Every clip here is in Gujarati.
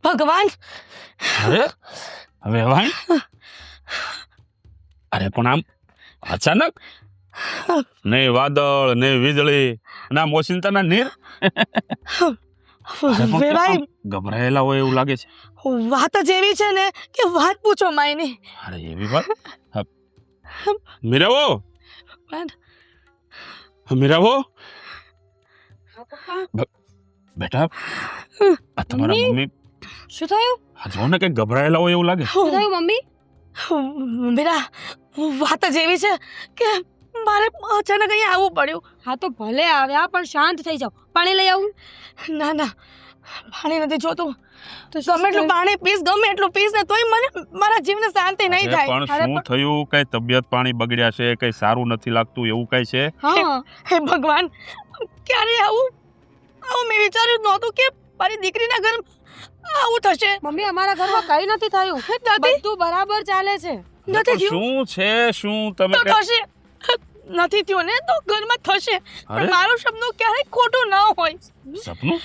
ભગવાન અરે હવે વાણ અરે પણ આમ અચાનક ને વાદળ ને વીજળી ના મોસિંતાના નીર વેવાઈ ગભરાયેલા હોય એવું લાગે છે. વાત જ એવી છે ને કે વાત પૂછો માયની. અરે એવી વાત મીરાવો મીરાવો બેટા આ તમારા મમ્મી શું થયું? આ જો ને કઈ ગભરાયેલા હોય એવું લાગે. શું થયું મમ્મી? મીરા વાત જ એવી છે કે મારે અચાનક અહીંયા આવવું પડ્યું. હા તો ભલે આવ્યા પણ શાંત થઈ જાઓ. પાણી લઈ આવું? ના ના પાણી નથી જોતું. તો ગમે એટલું પાણી પીસ ગમે એટલું પીસ ને તોય મને મારા જીવને શાંતિ નહીં થાય. પણ શું થયું? કઈ તબિયત પાણી બગડ્યા છે? કઈ સારું નથી લાગતું એવું કઈ છે? હા હે ભગવાન ક્યારે આવું મેં વિચાર્યું નહોતું કે મારી દીકરીના ઘર આવું થશે. મમ્મી અમારા ઘરમાં કઈ નથી થયું. બધું બરાબર ચાલે છે. નથી થયું શું છે? શું તમે તો થશે. નથી થયું ને તો ઘરમાં થશે. પણ મારું સપનું ક્યારેય ખોટું ન હોય. સપનું?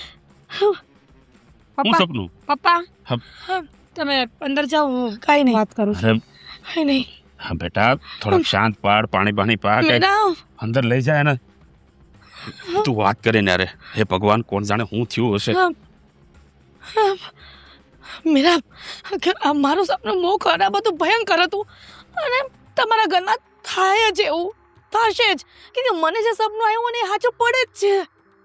હું પપ્પા સપનું? પપ્પા હા. તમે અંદર જાઓ. હું કઈ નહીં વાત કરું છું. અરે કઈ નહીં હા બેટા થોડોક શાંત પાડ, પાણી પાણી પા કે મેરા અંદર લઈ જાય ને. તું વાત કરે ને અરે હે ભગવાન કોણ જાણે હું થયું હશે. મેરા મારું સપનું બહુ ખરાબ હતું, ભયંકર હતું અને તમારા ઘરમાં થાય જ એવું થશે જ કે મને જે સપનું આવ્યું ને એ સાચું પડે જ છે.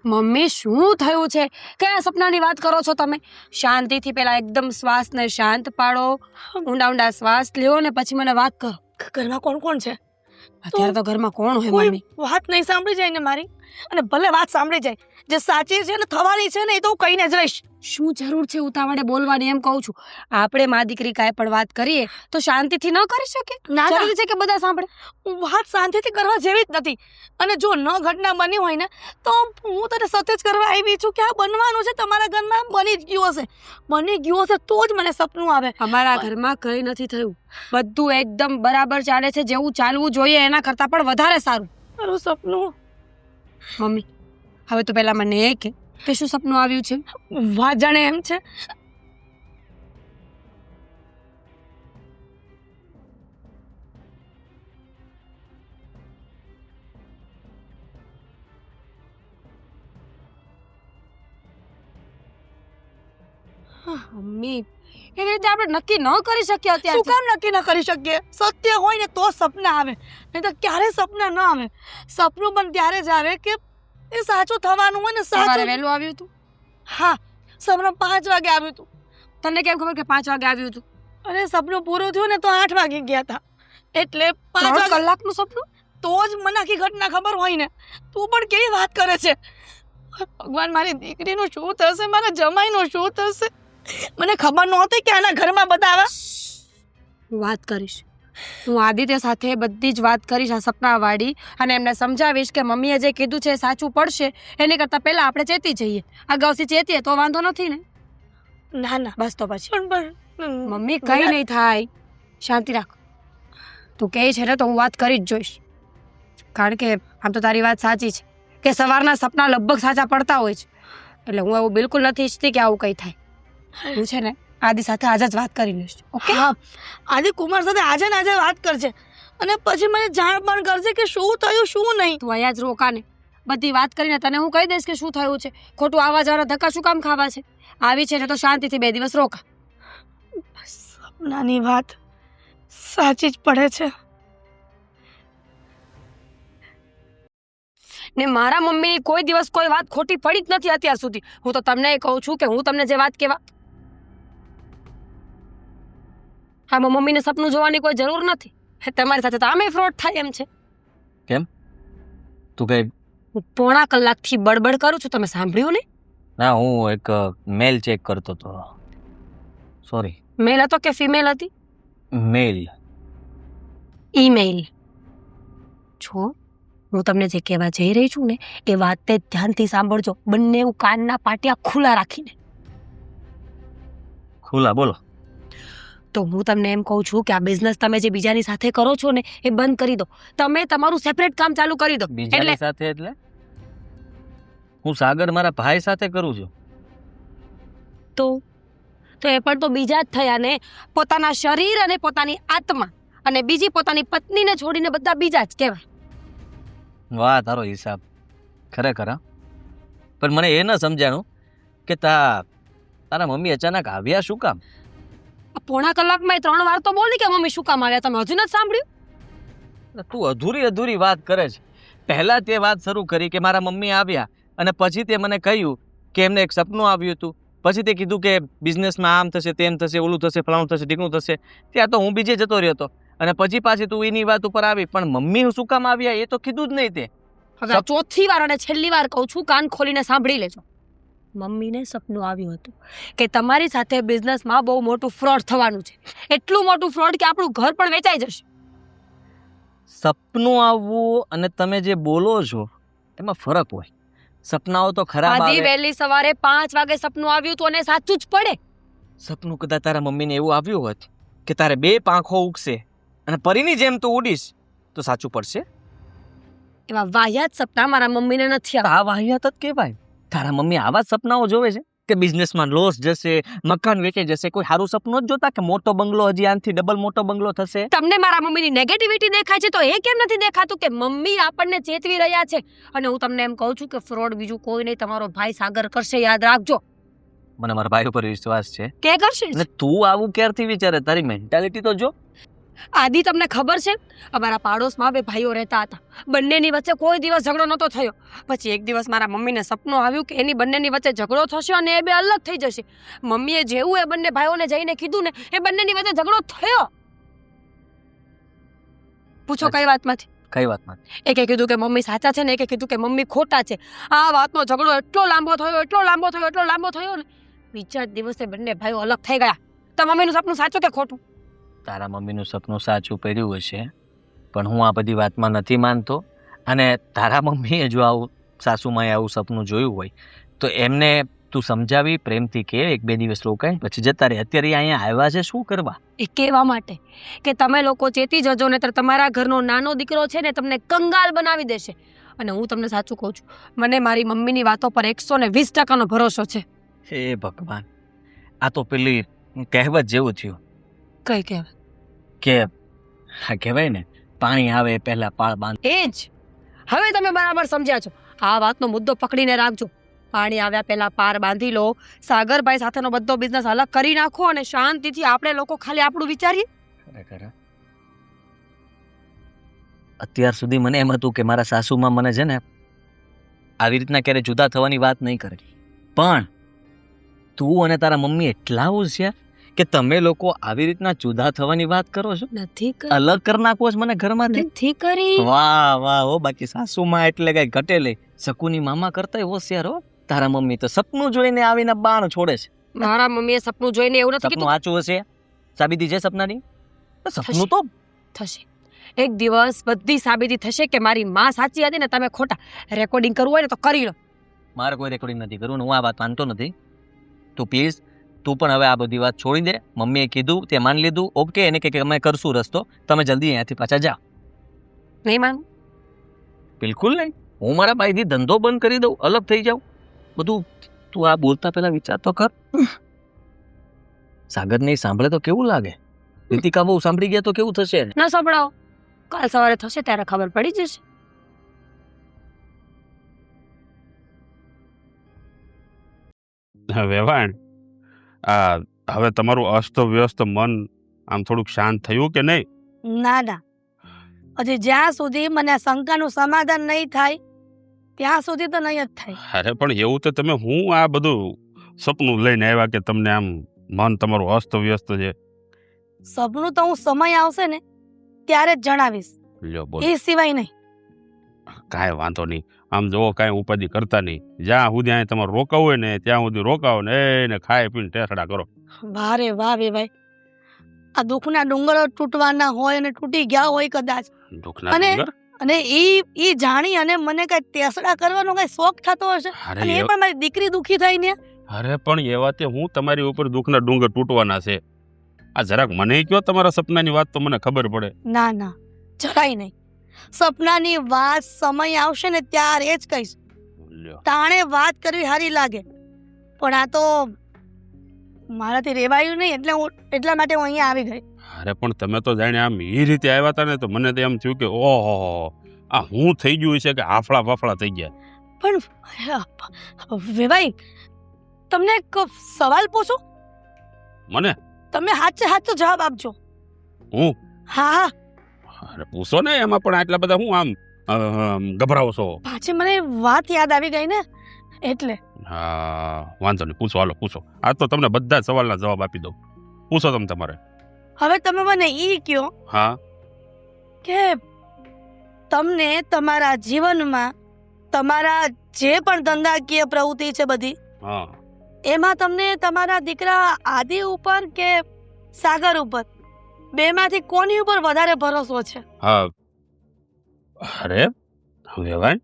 મમ્મી શું થયું છે? કયા સપનાની વાત કરો છો તમે? શાંતિથી પેલા એકદમ શ્વાસને શાંત પાડો, ઊંડા ઊંડા શ્વાસ લ્યો ને પછી મને વાત કરો. ઘરમાં કોણ કોણ છે? અત્યારે તો ઘરમાં કોણ હોય કોઈ મમ્મી? વાત નહીં સાંભળી જાય ને મારી, અને ભલે વાત સાંભળી જાય જે સાચી છે ને થવાની છે ને એ તો હું કહીને જ રહીશ. શું જરૂર છે ઉતાવળે બોલવાની? એમ કહું છું આપણે મા દીકરી કાંઈ પણ વાત કરીએ તો શાંતિથી ન કરી શકે? ના ના જરૂરી છે કે બધા સાંભળે? વાત શાંતિથી કરવા જેવી જ નથી. અને જો ન ઘટના બની હોય ને તો હું તને સત્ય જ કરવા આવી છું કે આ બનવાનું છે તમારા ઘરમાં, બની જ ગયું હશે. બની ગયું હશે તો જ મને સપનું આવે. અમારા ઘરમાં કંઈ નથી થયું. બધું એકદમ બરાબર ચાલે છે. જેવું ચાલવું જોઈએ એના કરતાં પણ વધારે સારું. મારું સપનું મમ્મી હવે તો પહેલા મને એ કે શું સપનું આવ્યું છે? વાત જાણે એમ છે. મમ્મી એવી રીતે આપણે નક્કી ન કરી શકીએ શું અત્યારે. કામ નક્કી ન કરી શકીએ? સત્ય હોય ને તો સપના આવે, નહીં તો ક્યારે સપના ન આવે. સપનું પણ ત્યારે જ આવે કે એ સાચું થવાનું હોય ને. સવારે સાચું વહેલું આવ્યું હતું? હા સપનું 5 વાગે આવ્યું હતું. તને કેમ ખબર કે 5 વાગે આવ્યું હતું? અને સપનું પૂરું થયું ને તો 8 વાગે ગયા હતા. એટલે 5 3 વાગે કલાકનું સપનું? તો જ મને આખી ઘટના ખબર હોય ને. તું પણ કેવી વાત કરે છે? ભગવાન મારી દીકરીનું શું થશે, મારા જમાઈનું શું થશે? મને ખબર નહોતી કે આના ઘરમાં બધા આવા. હું વાત કરીશ. હું આદિત્ય સાથે બધી જ વાત કરીશ આ સપનાવાળી, અને એમને સમજાવીશ કે મમ્મીએ જે કીધું છે એ સાચું પડશે. એની કરતાં પહેલાં આપણે ચેતી જઈએ. અગાઉથી ચેતીએ તો વાંધો નથી ને? ના ના બસ તો પછી પણ મમ્મી કંઈ નહીં થાય. શાંતિ રાખ. તું કહે છે ને તો હું વાત કરી જ જોઈશ. કારણ કે આમ તો તારી વાત સાચી છે કે સવારના સપના લગભગ સાચા પડતા હોય છે. એટલે હું એવું બિલકુલ નથી ઈચ્છતી કે આવું કંઈ થાય. હું છે ને આદિ સાથે આજે જ વાત કરી લઈશ. ઓકે? હા આજે કુમાર સાથે આજે ને આજે વાત કરજે અને પછી મને જાણ પણ કરજે કે શું થયું શું નહીં. તું અહીંયા જ રોકા ને. બધી વાત કરીને તને હું કહી દઈશ કે શું થયું છે. ખોટું આવા જવાના ધક્કા શું કામ ખાવા છે? આવી છે ને તો શાંતિથી 2 દિવસ રોકા. સપનાની વાત સાચી જ પડે છે. ને મારા મમ્મીની કોઈ દિવસ કોઈ વાત ખોટી પડી જ નથી અત્યાર સુધી. હું તો તમને કહું છું કે હું તમને જે વાત કહેવા, હા મમ્મીને સપનું જોવાની કોઈ જરૂર નથી. તમારી સાથે તો આમે ફ્રોડ થાય એમ છે. કેમ? તું કઈ? હું પોણા કલાકથી બડબડ કરું છું, તમે સાંભળ્યું ને? ના, હું એક મેલ ચેક કરતો હતો. સોરી. મેલ હતો કે ફિમેલ હતી? મેલ. ઈમેલ. છો હું તમને જે કહેવા જઈ રહી છું ને એ વાત તે ધ્યાનથી સાંભળજો. બંને કાનના પાટિયા ખુલ્લા રાખીને. ખુલ્લા બોલો. તો હું તમને એમ કહું છું કે આ બિઝનેસ તમે જે બીજાની સાથે કરો છો ને એ બંધ કરી દો. તમે તમારું સેપરેટ કામ ચાલુ કરી દો. બીજાની સાથે એટલે? હું સાગર મારા ભાઈ સાથે કરું છું. તો એ પણ તો બીજા જ થયા ને, પોતાના શરીર અને પોતાની આત્મા અને બીજી પોતાની પત્નીને છોડીને બધા બીજા જ કહેવાય. વાહ, તારો હિસાબ ખરેખર હા. પણ મને એ ન સમજાણું કે તારા મમ્મી અચાનક આવ્યા શું કામ? આ પોણા કલાકમાં 3 વાર તો બોલી કે મમ્મી શું કામ આવ્યા, તમે હજુ નથી સાંભળ્યું? તું અધૂરી વાત કરે છે. પહેલા તે વાત શરૂ કરી કે મારા મમ્મી આવ્યા અને પછી તે મને કહ્યું કે એમને એક સપનું આવ્યું હતું. પછી તે કીધું કે બિઝનેસમાં આમ થશે, તેમ થશે, ઓલું થશે, ફલાણું થશે, ઢીકણું થશે. ત્યાં તો હું બીજે જતો રહ્યો હતો અને પછી પાછી તું એની વાત ઉપર આવી. પણ મમ્મી શું કામ આવ્યા એ તો કીધું જ નહીં તે. હવે આ ચોથી વાર અને છેલ્લી વાર કહું છું, કાન ખોલીને સાંભળી લેજો. મમ્મીને સપનું આવ્યું હતું કે તમારી સાથે બિઝનેસમાં બહુ મોટું ફ્રોડ થવાનું છે. એટલું મોટું ફ્રોડ કે આપણું ઘર પણ વેચાઈ જશે. સપનું આવવું અને તમે જે બોલો છો એમાં ફરક હોય. સપનાઓ તો ખરાબ આધી આવે. વહેલી સવારે 5 વાગે સપનું આવ્યું તો એને સાચું જ પડે. સપનું કદાચ તારા મમ્મીને એવું આવ્યું હોત કે તારે 2 પાંખો ઉગશે અને પરીની જેમ તું ઉડીશ તો સાચું પડશે. એવા વાહિયાત સપના મારા મમ્મીને નથી આવ્યા. આ વાહિયાત જ કહેવાય. તારા મમ્મી આવા જ સપનાઓ જોવે છે કે બિઝનેસમાં લોસ જશે, મકાન વેચાઈ જશે. કોઈ સારું સપનું જ જોતા કે મોટો બંગલો હજી આનાથી ડબલ મોટો બંગલો થશે? તમને મારા મમ્મીની નેગેટિવિટી દેખાય છે તો એ કેમ નથી દેખાતું કે મમ્મી આપણને ચેતવી રહ્યા છે? અને હું તમને એમ કહું છું કે ફ્રોડ બીજું કોઈ નહીં, તમારો ભાઈ સાગર કરશે, યાદ રાખજો. મને મારા ભાઈ ઉપર વિશ્વાસ છે. કે કરશે જ. અને તું આવું ક્યારથી વિચારે? તારી મેન્ટાલિટી તો જો. આદિ, તમને ખબર છે અમારા પાડોશમાં 2 ભાઈઓ રહેતા હતા. બંનેની વચ્ચે કોઈ દિવસ ઝઘડો નહોતો થયો. પછી એક દિવસ મારા મમ્મીને સપનું આવ્યું કે એની બંનેની વચ્ચે ઝઘડો થશે અને એ 2 અલગ થઈ જશે. મમ્મીએ જેવું એ બંને ભાઈઓને જઈને કીધું ને, એ બંનેની વચ્ચે ઝઘડો થયો. પૂછો કઈ વાતમાંથી? કઈ વાતમાં? એકે કીધું કે મમ્મી સાચા છે ને એકે કીધું કે મમ્મી ખોટા છે. આ વાતનો ઝઘડો એટલો લાંબો થયો ને, બીજા જ દિવસે બંને ભાઈઓ અલગ થઈ ગયા. તો મમ્મીનું સપનું સાચું કે ખોટું? તારા મમ્મીનું સપનું સાચું પડ્યું હશે, પણ હું આ બધી વાતમાં નથી માનતો. અને તારા મમ્મીએ જો આવું સાસુમાએ આવું સપનું જોયું હોય તો એમને તું સમજાવી પ્રેમથી કે 1-2 દિવસ રોકાય પછી જતા રહે. અત્યારે અહીંયા આવ્યા છે શું કરવા? એ કહેવા માટે કે તમે લોકો ચેતી જજો ને તો તમારા ઘરનો નાનો દીકરો છે ને તમને કંગાલ બનાવી દેશે. અને હું તમને સાચું કહું છું, મને મારી મમ્મીની વાતો પર 120% ભરોસો છે. હે ભગવાન, આ તો પેલી કહેવત જેવું થયું કઈ કહેવાય? કે હા કહેવાય ને, પાણી આવે પહેલા પાળ બાંધ. એ જ. હવે તમે બરાબર સમજ્યા છો. આ વાતનો મુદ્દો પકડીને રાખજો. પાણી આવ્યા પહેલા પાર બાંધી લો. સાગરભાઈ સાથેનો બધો બિઝનેસ અલગ કરી નાખો અને શાંતિથી આપણે લોકો ખાલી આપણું વિચારીએ. ખરેખર અત્યાર સુધી મને એમ હતું કે મારા સાસુમાં મને છે ને આવી રીતના ક્યારે જુદા થવાની વાત નહીં કરે. પણ તું અને તારા મમ્મી એટલા હોશિયાર કે તમે લોકો આવી રીતના જુદા થવાની વાત કરો છો, નથી અલગ કરી નાખો છો મને ઘરમાંથી. નથી કરી. વાહ વાહ હો. બાકી સાસુમાં એટલે કઈ ઘટે લઈ. શકુની મામા કરતા હોશિયાર હો. તારા મમ્મી તો સપનું જોઈને આવીને બાણ છોડે છે. મારા મમ્મીએ સપનું જોઈને એવું નથી સપનું કીધું. સાચું હશે? સાબિતી છે સપનાની? સપનું તો થશે. એક દિવસ બધી સાબિતી થશે કે મારી માં સાચી હતી ને તમે ખોટા. રેકોર્ડિંગ કરવું હોય ને તો કરી લો. મારે કોઈ રેકોર્ડિંગ નથી કરવું ને હું આ વાત માનતો નથી. તો પ્લીઝ તું પણ હવે આ બધી વાત છોડી દે. મમ્મીએ કીધું તે માની લીધું, ઓકે. એને કે અમે કરશું રસ્તો, તમે જલ્દી અહીંયાથી પાછા જાઓ. નહીં માનું? બિલકુલ નહીં. હું મારા ભાઈથી ધંધો બંધ કરી દઉં, અલગ થઈ જાઉં બધું. તું આ બોલતા પહેલા વિચાર તો કર. સાગર નહીં સાંભળે તો કેવું લાગે? રીતિકા બહુ સાંભળી ગયા તો કેવું થશે? ના સંભળાવો. કાલ સવારે થશે ત્યારે ખબર પડી જશે. વેવાણ, આ હવે તમારું અસ્તવ્યસ્ત મન આમ થોડુંક શાંત થયું કે નહીં? ના, હજી જ્યાં સુધી મને આ શંકાનું સમાધાન નહીં થાય ત્યાં સુધી તો નહીં જ થાય. અરે પણ એવું તો તમે હું આ બધું સપનું લઈને આવ્યા કે તમને આમ મન તમારું અસ્તવ્યસ્ત છે? સપનું તો હું સમય આવશે ને ત્યારે જ જણાવીશ, લ્યો બોલ. એ સિવાય નહીં. કાંઈ વાંધો નહીં. આમ જો કાંઈ ઉપાધિ કરતા નહીં. જ્યાં સુધી અહીં તમારે રોકાવું હોય ને ત્યાં સુધી રોકાવો ને એને ખાઈ પીને ટેસડા કરો. વારે વાહ વે ભાઈ, આ દુઃખના ડુંગરો તૂટવાના હોય અને તૂટી ગયા હોય કદાચ, દુઃખના અને ડુંગર? અને ઈ જાણી અને મને કઈ ટેસડા કરવાનો કઈ શોખ થતો હશે, અરે અને એ પણ મારી દીકરી દુખી થઈ ને. અરે પણ એ વાતે હું તમારી ઉપર દુઃખના ડુંગર તૂટવાના છે. આ જરાક મને કયો તમારા સપનાની વાત તો મને ખબર પડે. ના ના, જરાય નહીં. સપનાની વાત સમય આવશે ને ત્યારે જ કહીશ. લ્યો. તાણે વાત કરવી સારી લાગે, પણ આ તો મારાથી રેવાયું નહીં, એટલા માટે હું અહીંયા આવી ગઈ. અરે પણ તમે તો જાણે આમ એ રીતે આવ્યા હતા ને તો મને તો એમ થયું કે ઓહો આ હું થઈ ગયું છે કે હાફળા ફાફળા થઈ ગયા. પણ વેવાઈ, તમને એક સવાલ પૂછું? મને? તમે સાચો જવાબ આપજો. હું? હા. અરે પૂછો ને, એમાં પણ આટલા બધા હું આમ ગભરાવો છો? પાછી મને વાત યાદ આવી ગઈ ને એટલે. હા વાંધો નહીં, પૂછો, હાલો પૂછો. આ તો તમને બધા સવાલના જવાબ આપી દઉં. પૂછો તમે તમારે. હવે તમે મને ઈ કહો હા કે તમને તમારા જીવનમાં તમારા જે પણ ધંધાકીય પ્રવૃત્તિ છે બધી, હા, એમાં તમને તમારા દીકરા આદિ ઉપર કે સાગર ઉપર, બેમાંથી કોની ઉપર વધારે ભરોસો છે? હા. અરે વેવાય,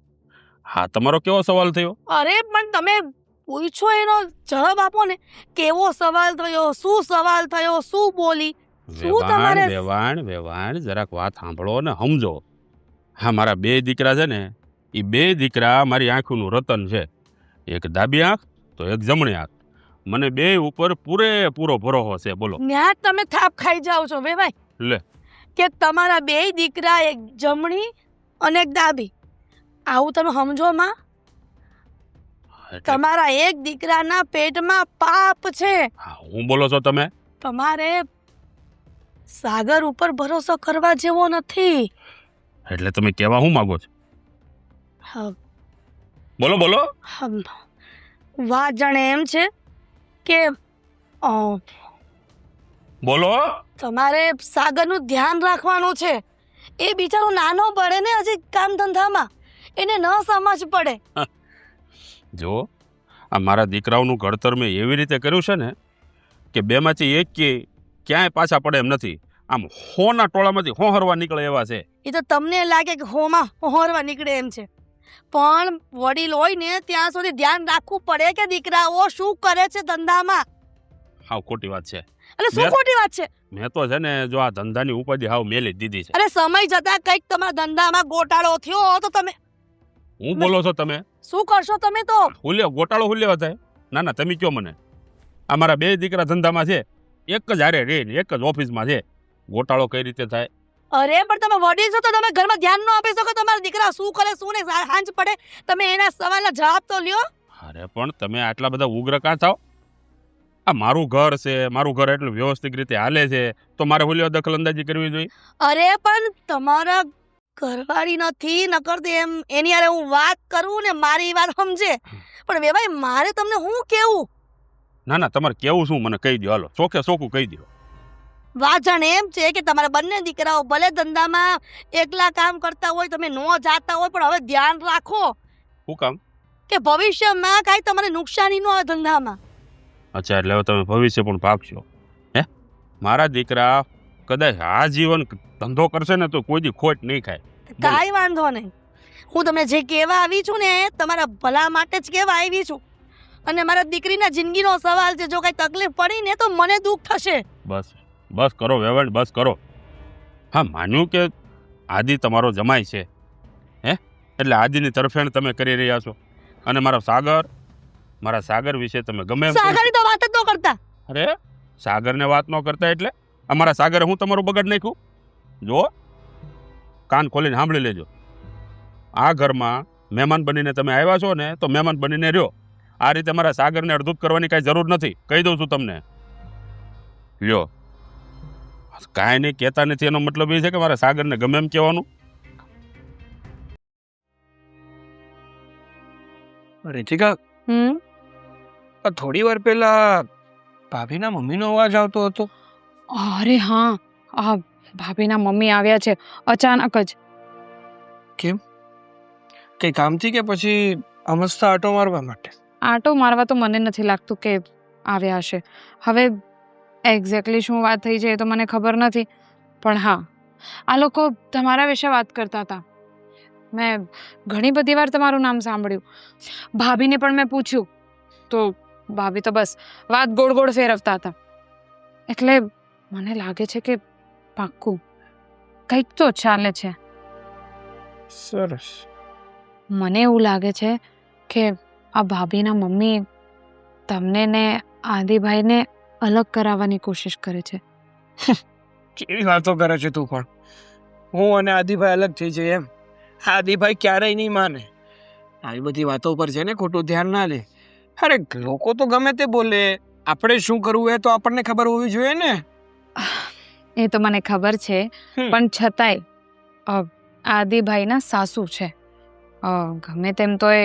હા તમારો કેવો સવાલ થયો? અરે પણ તમે પૂછો એનો જવાબ આપો ને. કેવો સવાલ થયો, શું સવાલ થયો, શું બોલી? શું તમારે- વેવાણ જરાક વાત સાંભળો ને સમજો. હા, મારા બે દીકરા છે ને, એ બે દીકરા મારી આંખનું રતન છે. એક ડાબી આંખ તો એક જમણી આંખ. મને બે ઉપર પૂરેપૂરો ભરોસો છે. બોલો. ન્યા તમે થાપ ખાઈ જાઓ છો વેવાઈ. લે, કે તમારા બે દીકરા, એક જમણી અને એક ડાબી, આવું તમે સમજો માં? એટલે તમારા એક દીકરાના પેટમાં પાપ છે. હા, હું બોલો છો તમે? તમારે સાગર ઉપર ભરોસો કરવા જેવો નથી. એટલે તમે કેવા હું માંગો છો? હા, બોલો બોલો. વાત જાણે એમ છે કે બોલો. તમારે સાગરનું ધ્યાન રાખવાનું છે. એ બિચારો નાનો પડે ને હજી કામ ધંધામાં, એને ન સમજ પડે. જો આ મારા દીકરાઓનું ઘડતર મેં એવી રીતે કર્યું છે ને કે બેમાંથી એક ક્યાંય પાછા પડે એમ નથી. આમ હોના ટોળામાંથી હોહરવા નીકળે એવા છે. એ તો તમને લાગે કે હોમાં હોરવા નીકળે એમ છે, પણ વડીલ હોય ને ત્યાં સુધી ધ્યાન રાખવું પડે કે દીકરાઓ શું કરે છે ધંધામાં. હાવ ખોટી વાત છે. એટલે શું ખોટી વાત છે? મેં તો છે ને જો આ ધંધાની ઉપાધિ હાવ મેલી જ દીધી છે. અરે સમય જતા કંઈક તમારા ધંધામાં ગોટાળો થયો તો તમે હું બોલો છો તમે? શું કરશો તમે? તો હુલ્યો ગોટાળો હુલ્યો થાય? ના ના, તમે કયો મને. આ મારા બે દીકરા ધંધામાં છે, એક જ હારે રે ને એક જ ઓફિસમાં છે. ગોટાળો કઈ રીતે થાય? અરે પણ તમે વડીલ છો તો તમે ઘરમાં ધ્યાન ન આપી શકો તમારા દીકરા શું કરે શું ને? સાંજ પડે તમે એના સવાલના જવાબ તો લ્યો. અરે પણ તમે આટલા બધા ઉગ્ર કાં થાવ? આ મારું ઘર છે, મારું ઘર એટલું વ્યવસ્થિત રીતે હાલે છે, તો મારે હુલ્યો દખલ અંદાજી કરવી જોઈએ? અરે પણ તમારા ઘરવાળી નથી નકર તો એમ એની યારે હું વાત કરું ને મારી વાત સમજે. પણ વેવાઈ મારે તમને હું કેવું? ના ના, તમારે કેવું શું મને કહી દો, હાલો ચોખે ચોખ્ખું કહી દો. વાત જાણે એમ છે કે તમારા બંને દીકરાઓ ભલે ધંધામાં એકલા કામ કરતા હોય, તમે ન જાતા હોય, પણ હવે ધ્યાન રાખો શું કામ? કે ભવિષ્યમાં કાંઈ તમારે નુકસાની ન આવે ધંધામાં. અચ્છા, એટલે હવે તમે ભવિષ્ય પણ ભાગશો હે? મારા દીકરા કદાચ આ જીવન ધંધો કરશે ને તો કોઈ દી ખોટ નહીં ખાય. કાંઈ વાંધો નહીં. હું તમને જે કહેવા આવી છું ને તમારા ભલા માટે જ કહેવા આવી છું. અને મારા દીકરીના જિંદગીનો સવાલ છે, જો કાંઈ તકલીફ પડી ને તો મને દુઃખ થશે. બસ બસ કરો વેવાણ, બસ કરો. હા, માન્યું કે આદિ તમારો જમાઈ છે હે, એટલે આદિની તરફેણ તમે કરી રહ્યા છો. અને મારા સાગર વિશે તમે ગમે એમ સાગરની તો વાત જ ન કરતા. અરે સાગરને વાત ન કરતા એટલે અમારા સાગરે હું તમારું બગાડ નાખ્યું? જો કાન ખોલીને સાંભળી લેજો. આ ઘરમાં મહેમાન બનીને તમે આવ્યા છો ને તો મહેમાન બનીને રહ્યો. આ રીતે મારા સાગરને અડધૂત કરવાની કાંઈ જરૂર નથી, કહી દઉં છું તમને. લ્યો, કાંઈ નહીં કહેતા નથી એનો મતલબ એ છે કે મારા સાગરને ગમે એમ કહેવાનું? રીતિકા, થોડી વાર પહેલા ભાભીના મમ્મીનો અવાજ આવતો હતો. અરે હા, આ ભાભીના મમ્મી આવ્યા છે અચાનક જ. કઈ કામથી કે પછી અમસ્તા આટો મારવા માટે? આટો મારવા તો મને નથી લાગતું કે આવ્યા હશે. હવે એક્ઝેક્ટલી શું વાત થઈ છે એ તો મને ખબર નથી, પણ હા, આ લોકો તમારા વિશે વાત કરતા હતા. મેં ઘણી બધી વાર તમારું નામ સાંભળ્યું. ભાભીને પણ મેં પૂછ્યું તો ભાભી તો બસ વાત ગોળ ગોળ ફેરવતા હતા. એટલે મને લાગે છે કે પાક્કું કંઈક તો ચાલે છે. સરસ. મને એવું લાગે છે કે આ ભાભીના મમ્મી તમને ને આદિભાઈને અલગ કરાવવાની કોશિશ કરે છે. કેવી વાતો કરે છે તું? પણ હું અને આદિભાઈ અલગ થઈ જઈએ એમ? આદિભાઈ ક્યારેય નહીં માને. આવી બધી વાતો ઉપર છે ને ખોટું ધ્યાન ના દે. અરે લોકો તો ગમે તે બોલે, આપણે શું કરવું એ તો આપણને ખબર હોવી જોઈએ ને. એ તો મને ખબર છે, પણ છતાંય આદિભાઈના સાસુ છે. ગમે તેમ તો એ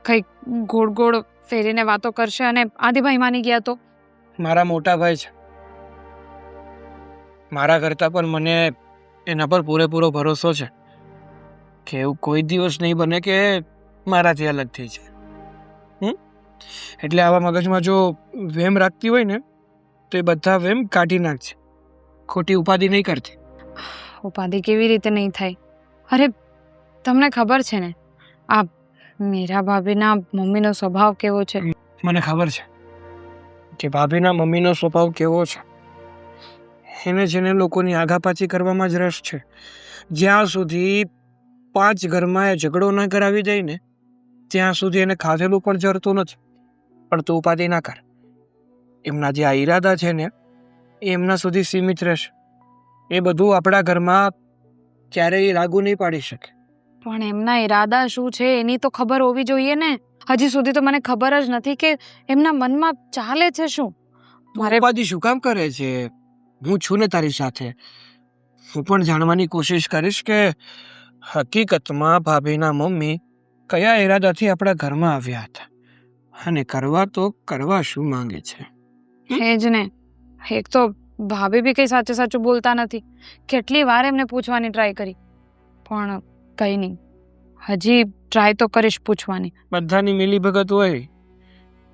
કંઈક ગોળ ગોળ ફેરીને વાતો કરશે અને આદિભાઈ માની ગયા તો? મારા મોટા ભાઈ છે. મારા કરતાં પણ મને એના પર પૂરેપૂરો ભરોસો છે કે એવું કોઈ દિવસ નહીં બને કે મારાથી અલગ થઈ જાય. એટલે આવા મગજમાં જો વેમ રાખતી હોય ને તો એ બધા વેમ કાઢી નાખશે. ખોટી ઉપાધિ નહીં કરતી. ઉપાધિ કેવી રીતે નહીં થાય? અરે તમને ખબર છે ને આ મીરા ભાભીના મમ્મીનો સ્વભાવ કેવો છે? મને ખબર છે કે ભાભીના મમ્મીનો સ્વભાવ કેવો છે. એને જેને લોકોની આઘાપાછી કરવામાં જ રસ છે. જ્યાં સુધી 5 ઘરમાં એ ઝઘડો ન કરાવી જાય ને ત્યાં સુધી એને ખાધેલું પણ જરતું નથી. પણ તું ઉપાધિ ના કર. એમના જે આ ઈરાદા છે ને એ એમના સુધી સીમિત રહેશે. એ બધું આપણા ઘરમાં ક્યારેય લાગુ નહીં પાડી શકે. પણ એમના ઈરાદા શું છે એની તો ખબર હોવી જોઈએ ને. હજી સુધી તો મને ખબર જ નથી કે એમના મનમાં ચાલે છે શું. મારે ઉપાધિ શું કામ કરે છે? હું છું ને તારી સાથે. હું પણ જાણવાની કોશિશ કરીશ કે હકીકતમાં ભાભીના મમ્મી કયા ઈરાદાથી આપણા ઘરમાં આવ્યા હતા અને કરવા શું માંગે છે. એ જ ને. એક તો ભાભી બી કંઈ સાચે સાચું બોલતા નથી. કેટલી વાર એમને પૂછવાની ટ્રાય કરી પણ કંઈ નહીં. હજી ટ્રાય તો કરીશ પૂછવાની. બધાની મિલીભગત હોય.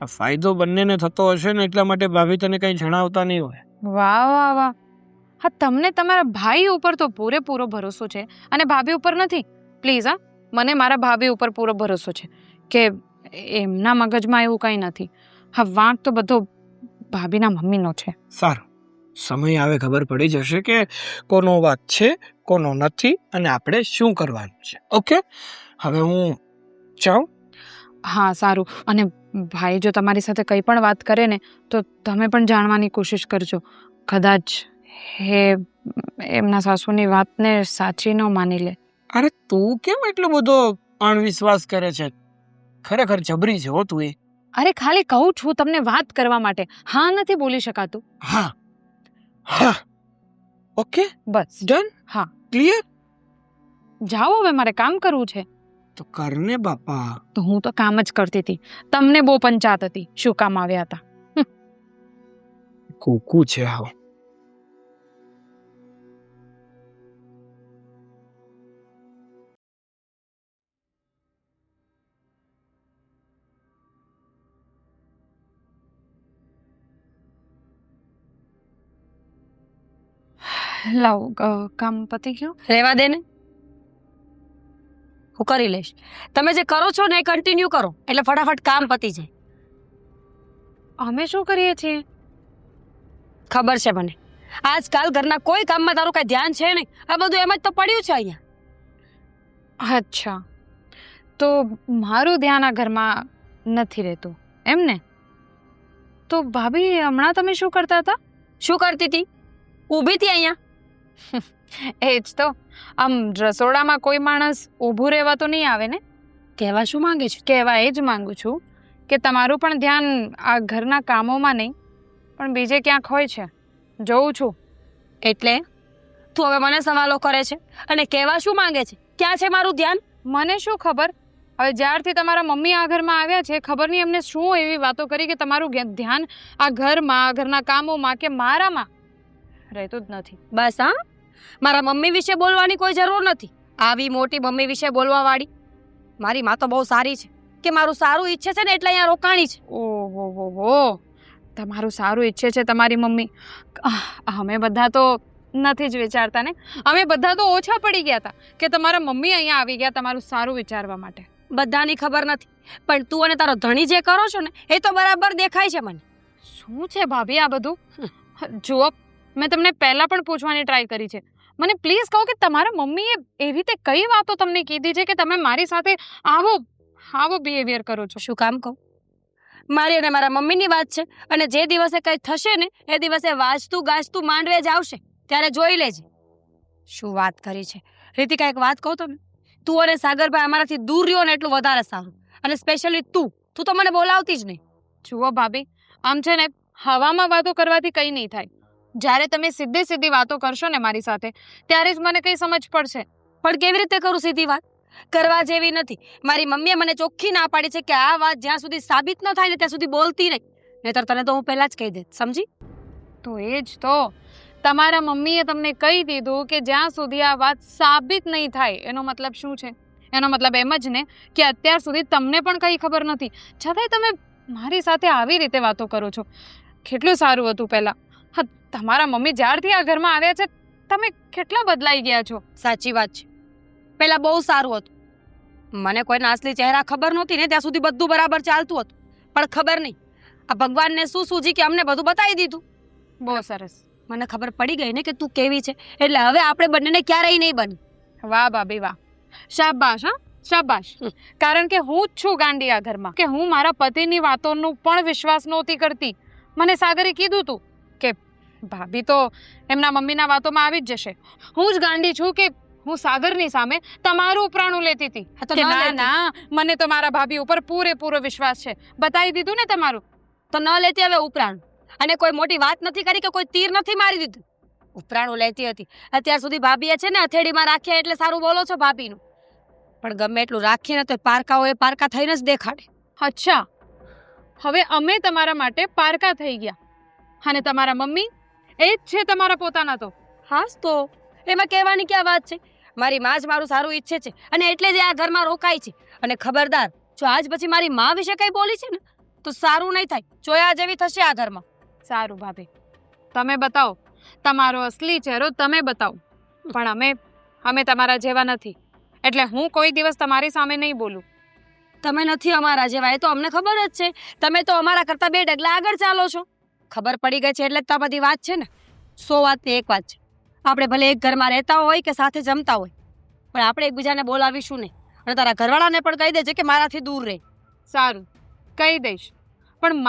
આ ફાયદો બંનેને થતો હશે ને એટલા માટે ભાભી તને કંઈ જણાવતા નહીં હોય. વાહ વાહ વાહ. હા, તમને તમારા ભાઈ ઉપર તો પૂરેપૂરો ભરોસો છે અને ભાભી ઉપર નથી. પ્લીઝ હા, મને મારા ભાભી ઉપર પૂરો ભરોસો છે કે એમના મગજમાં એવું કંઈ નથી. હા, વાંક તો બધો ભાભીના મમ્મીનો છે. સારું, સમય આવે ખબર પડી જશે કે કોનો વાત છે કોનો નથી અને આપણે શું કરવાનું છે. ઓકે, હવે હું જાઉં. હા સારું. અને ભાઈ જો તમારી સાથે કંઈ પણ વાત કરે ને તો તમે પણ જાણવાની કોશિશ કરજો. કદાચ એ એમના સાસુની વાતને સાચી ન માની લે. અરે તું કેમ એટલો બધો અણવિશ્વાસ કરે છે? ખરેખર જબરી છે હો તું. એ અરે ખાલી કહું છું તમને વાત કરવા માટે. હા નથી બોલી શકાતું. હા હા ઓકે, બસ ડન. હા, ક્લિયર. જાઓ હવે, મારે કામ કરવું છે. તો કરને બાપા. તો હું તો કામ જ કરતી હતી. તમને બહુ પંચાત હતી શું કામ આવ્યા હતા. કુકુ છે આવો. લાવ કામ પતી ગયું. રહેવા દે ને, હું કરી લઈશ. તમે જે કરો છો ને એ કન્ટિન્યુ કરો એટલે ફટાફટ કામ પતી જાય. અમે શું કરીએ છીએ? ખબર છે મને. આજકાલ ઘરના કોઈ કામમાં તારું કઈ ધ્યાન છે નહીં. આ બધું એમ જ તો પડ્યું છે અહીંયા. અચ્છા, તો મારું ધ્યાન આ ઘરમાં નથી રહેતું એમ ને? તો ભાભી હમણાં તમે શું કરતા હતા? શું કરતી હતી? ઊભી હતી અહીંયા. એ જ તો. આમ રસોડામાં કોઈ માણસ ઊભું રહેવા તો નહીં આવે ને? કહેવા શું માંગે છે? કહેવા એ જ માંગુ છું કે તમારું પણ ધ્યાન આ ઘરના કામોમાં નહીં પણ બીજે ક્યાંક હોય છે. જોઉં છું. એટલે તું હવે મને સવાલો કરે છે અને કહેવા શું માંગે છે? ક્યાં છે મારું ધ્યાન? મને શું ખબર. હવે જ્યારથી તમારા મમ્મી આ ઘરમાં આવ્યા છે ખબર નહીં એમને શું એવી વાતો કરી કે તમારું ધ્યાન આ ઘરમાં આ ઘરના કામોમાં કે મારામાં રહેતું જ નથી. બસ હા, મારા મમ્મી વિશે બોલવાની કોઈ જરૂર નથી. આવી મોટી મમ્મી વિશે બોલવા વાળી મારી માં તો બહુ સારી છે કે મારું સારું ઈચ્છે છે ને એટલે અહીંયા રોકાણી છે. ઓહો હો, તમારું સારું ઈચ્છે છે તમારી મમ્મી. અમે બધા તો નથી જ વિચારતા ને. અમે બધા તો ઓછા પડી ગયા હતા કે તમારા મમ્મી અહીંયા આવી ગયા તમારું સારું વિચારવા માટે. બધાની ખબર નથી પણ તું અને તારો ધણી જે કરો છો ને એ તો બરાબર દેખાય છે મને. શું છે ભાભી આ બધું? જુઓ, મેં તમને પહેલાં પણ પૂછવાની ટ્રાય કરી છે. મને પ્લીઝ કહો કે તમારા મમ્મીએ એવી રીતે કઈ વાતો તમને કીધી છે કે તમે મારી સાથે આવો આવો બિહેવિયર કરો છો? શું કામ કહું? મારી અને મારા મમ્મીની વાત છે, અને જે દિવસે કંઈ થશે ને એ દિવસે વાંચતું ગાજતું માંડવે જ આવશે, ત્યારે જોઈ લેજે. શું વાત કરી છે રીતિકા? એક વાત કહું તમે, તું અને સાગરભાઈ અમારાથી દૂર રહ્યો ને એટલું વધારે સારું. અને સ્પેશિયલી તું તો મને બોલાવતી જ નહીં. જુઓ ભાભી, આમ છે ને હવામાં વાતો કરવાથી કંઈ નહીં થાય. જ્યારે તમે સીધી સીધી વાતો કરશો ને મારી સાથે, ત્યારે જ મને કંઈ સમજ પડશે. પણ કેવી રીતે કરું સીધી વાત? કરવા જેવી નથી. મારી મમ્મીએ મને ચોખ્ખી ના પાડી છે કે આ વાત જ્યાં સુધી સાબિત ન થાય ને ત્યાં સુધી બોલતી નહીં, નહીંતર તને તો હું પહેલા જ કહી દે, સમજી? તો એ જ તો, તમારા મમ્મીએ તમને કહી દીધું કે જ્યાં સુધી આ વાત સાબિત નહીં થાય. એનો મતલબ શું છે? એનો મતલબ એમ જ ને કે અત્યાર સુધી તમને પણ કંઈ ખબર નથી, છતાંય તમે મારી સાથે આવી રીતે વાતો કરો છો. કેટલું સારું હતું પહેલાં. હા, તમારા મમ્મી જ્યારથી આ ઘરમાં આવ્યા છે તમે કેટલા બદલાઈ ગયા છો. સાચી વાત છે, પહેલા બહુ સારું હતું. મને કોઈના અસલી ચહેરા ખબર નહોતી ને ત્યાં સુધી બધું બરાબર ચાલતું હતું. પણ ખબર નહીં આ ભગવાનને શું સૂજી કે અમને બધું બતાવી દીધું. બહુ સરસ. મને ખબર પડી ગઈ ને કે તું કેવી છે, એટલે હવે આપણે બંનેને ક્યારેય નહીં બની. વાહ ભાભી વાહ, શાબાશ. હા શાબાશ. કારણ કે હું જ છું ગાંડી આ ઘરમાં, કે હું મારા પતિની વાતોનું પણ વિશ્વાસ નહોતી કરતી. મને સાગરે કીધું હતું કે ભાભી તો એમના મમ્મીના વાતોમાં આવી જ જશે. હું જ ગાંડી છું કે હું સાગરની સામે તમારું ઉપરાણું લેતી હતી. હા તો કે ન ના લેતી. ના, મને તો મારા ભાભી ઉપર પૂરેપૂરો વિશ્વાસ છે. બતાવી દીધું ને તમારું. તો ન લેતી હવે ઉપરાણું. અને કોઈ મોટી વાત નથી કરી કે કોઈ તીર નથી મારી દીધું. ઉપરાણું લેતી હતી. અત્યાર સુધી ભાભીએ છે ને હથેળીમાં રાખ્યા એટલે સારું બોલો છો ભાભીનું. પણ ગમે એટલું રાખીએ ને તો પારકા હોય પારકા થઈને જ દેખાડે. અચ્છા, હવે અમે તમારા માટે પારકા થઈ ગયા અને તમારા મમ્મી એ જ છે તમારા પોતાના. તો હાસ તો એમાં કહેવાની ક્યાં વાત છે? મારી માં જ મારું સારું ઈચ્છે છે અને એટલે જ આ ઘરમાં રોકાય છે. અને ખબરદાર, જો આજ પછી મારી માં વિશે કંઈ બોલી છે ને તો સારું નહીં થાય. જોયા જેવી થશે આ ઘરમાં. સારું ભાભી, તમે બતાવો તમારો અસલી ચહેરો, તમે બતાવો. પણ અમે તમારા જેવા નથી, એટલે હું કોઈ દિવસ તમારી સામે નહીં બોલું. તમે નથી અમારા જેવા, એ તો અમને ખબર જ છે. તમે તો અમારા કરતા 2 ડગલા આગળ ચાલો છો. ખબર પડી ગઈ છે એટલે જ તો આ બધી વાત છે ને. 100 વાતની એક વાત છે, આપણે ભલે એક ઘરમાં રહેતા હોય કે સાથે જમતા હોય, પણ આપણે એકબીજાને બોલાવીશું નહીં. અને તારા ઘરવાળાને પણ કહી દેજે કે મારાથી દૂર રહે. સારું, કહી દઈશ. પણ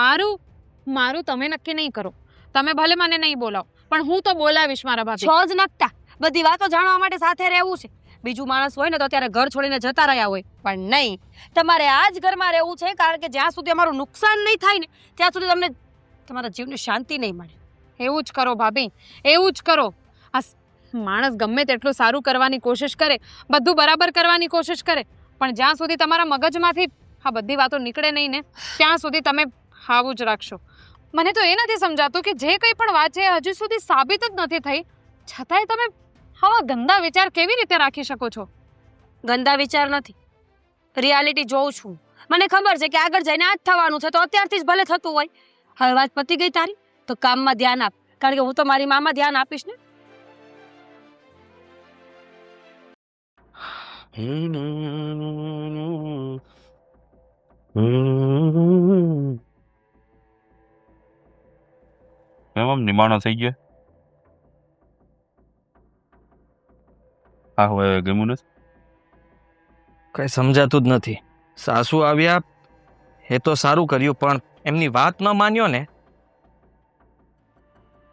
મારું તમે નક્કી નહીં કરો. તમે ભલે મને નહીં બોલાવો, પણ હું તો બોલાવીશ મારા ભાભી. છો જ નકટા. બધી વાતો જાણવા માટે સાથે રહેવું છે. બીજું માણસ હોય ને તો ત્યારે ઘર છોડીને જતા રહ્યા હોય, પણ નહીં, તમારે આ જ ઘરમાં રહેવું છે. કારણ કે જ્યાં સુધી અમારું નુકસાન નહીં થાય ને ત્યાં સુધી તમને તમારા જીવને શાંતિ નહીં મળે. એવું જ કરો ભાભી, એવું જ કરો. આ માણસ ગમે તેટલું સારું કરવાની કોશિશ કરે, બધું બરાબર કરવાની કોશિશ કરે, પણ જ્યાં સુધી તમારા મગજમાંથી આ બધી વાતો નીકળે નહીં ને ત્યાં સુધી તમે આવું જ રાખશો. મને તો એ નથી સમજાતું કે જે કંઈ પણ વાત છે હજુ સુધી સાબિત જ નથી થઈ, છતાંય તમે આવા ગંદા વિચાર કેવી રીતે રાખી શકો છો? ગંદા વિચાર નથી, રિયાલિટી જોઉં છું. મને ખબર છે કે આગળ જઈને આ જ થવાનું છે, તો અત્યારથી જ ભલે થતું હોય. હવે વાત પતી ગઈ તારી, તો કામમાં ધ્યાન આપ, કારણ કે હું તો મારી મામાં ધ્યાન આપીશ ને. એમ આમ નિમાણો થઈ ગયો. હા હવે ગમ્યું નથી. કંઈ સમજાતું જ નથી. સાસુ આવ્યા એ તો સારું કર્યું, પણ એમની વાત ન માન્યો ને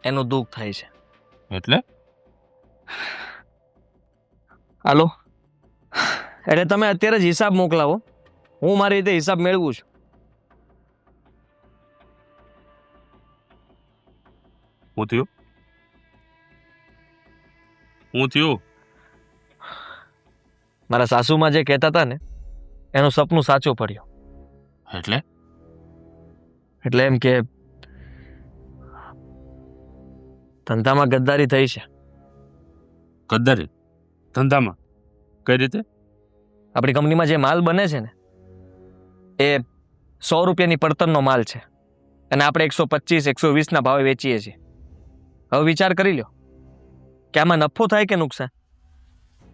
એનું દુઃખ થાય છે. એટલે હાલો, એટલે તમે અત્યારે જ હિસાબ મોકલાવો, હું મારી રીતે હિસાબ મેળવું છું. હું થયું? હું થયું? મારા સાસુમાં જે કહેતા હતા ને એનું સપનું સાચું પડ્યું. એટલે એમ કે ધંધામાં ગદ્દારી થઈ છે. ગદ્દારી ધંધામાં? કઈ રીતે? આપણી કંપનીમાં જે માલ બને છે ને એ 100 રૂપિયાની પડતરનો માલ છે અને આપણે 125-120 ના ભાવે વેચીએ છીએ. હવે વિચાર કરી લો કે આમાં નફો થાય કે નુકસાન?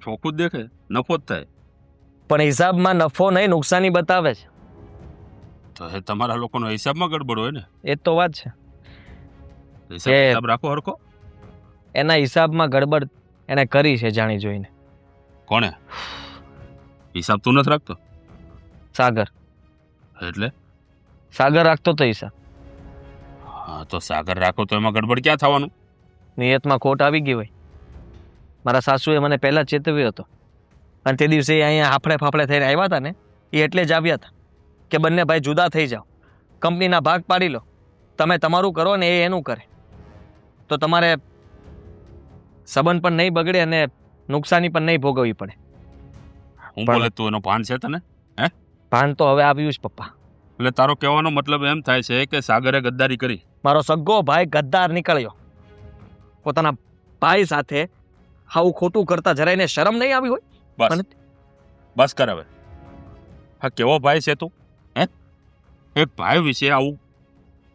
ચોખ્ખું જ દેખે નફો જ થાય. પણ હિસાબમાં નફો નહીં નુકસાની બતાવે છે. તો એ તમારા લોકોનો હિસાબમાં ગડબડ હોય ને. એ જ તો વાત છે. હિસાબ રાખો હરખો. એના હિસાબમાં ગડબડ એને કરી છે જાણી જોઈને. કોણે? હિસાબ તું નથી રાખતો? સાગર એટલે સાગર રાખતો તો હિસાબ. હા તો સાગર રાખો તો એમાં ગડબડ ક્યાં થવાનું? નિયતમાં ખોટ આવી ગઈ હોય. મારા સાસુએ મને પહેલાં ચેતવ્યો હતો અને તે દિવસે એ અહીંયા હાફળે ફાફડે થઈને આવ્યા હતા ને એ એટલે જ આવ્યા હતા કે બંને ભાઈ જુદા થઈ જાઓ, કંપનીના ભાગ પાડી લો, તમે તમારું કરો ને એ એનું કરે, તો તમારે સંબંધ પણ નહીં બગડે અને નુકસાની પણ નહીં ભોગવવી પડે. હું પણ- બોલે તું એનો ભાન છે તને? ભાન તો હવે આવ્યું જ પપ્પા. એટલે તારો કહેવાનો મતલબ એમ થાય છે કે સાગરે ગદ્દારી કરી? મારો સગ્ગો ભાઈ ગદ્દાર નીકળ્યો. પોતાના ભાઈ સાથે આવું ખોટું કરતા જરાય એને શરમ નહીં આવી હોય? બસ મને- બસ કર હવે. હા કેવો ભાઈ છે તું? હે, એક ભાઈ વિશે આવું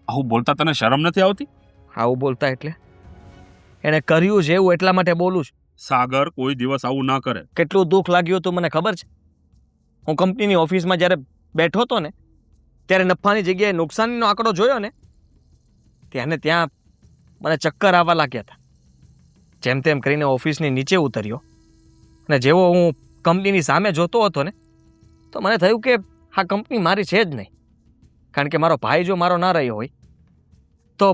આવું બોલતા તને શરમ નથી આવતી? આવું બોલતા એટલે એને કર્યું છે એવું એટલા માટે બોલું છું. સાગર કોઈ દિવસ આવું ના કરે. કેટલું દુઃખ લાગ્યું હતું મને ખબર છે. હું કંપનીની ઓફિસમાં જ્યારે બેઠો હતો ને ત્યારે નફાની જગ્યાએ નુકસાનીનો આંકડો જોયો ને ત્યાં મને ચક્કર આવવા લાગ્યા હતા. જેમ તેમ કરીને ઓફિસની નીચે ઉતર્યો અને જેવો હું કંપનીની સામે જોતો હતો ને તો મને થયું કે આ કંપની મારી છે જ નહીં. કારણ કે મારો ભાઈ જો મારો ના રહ્યો હોય તો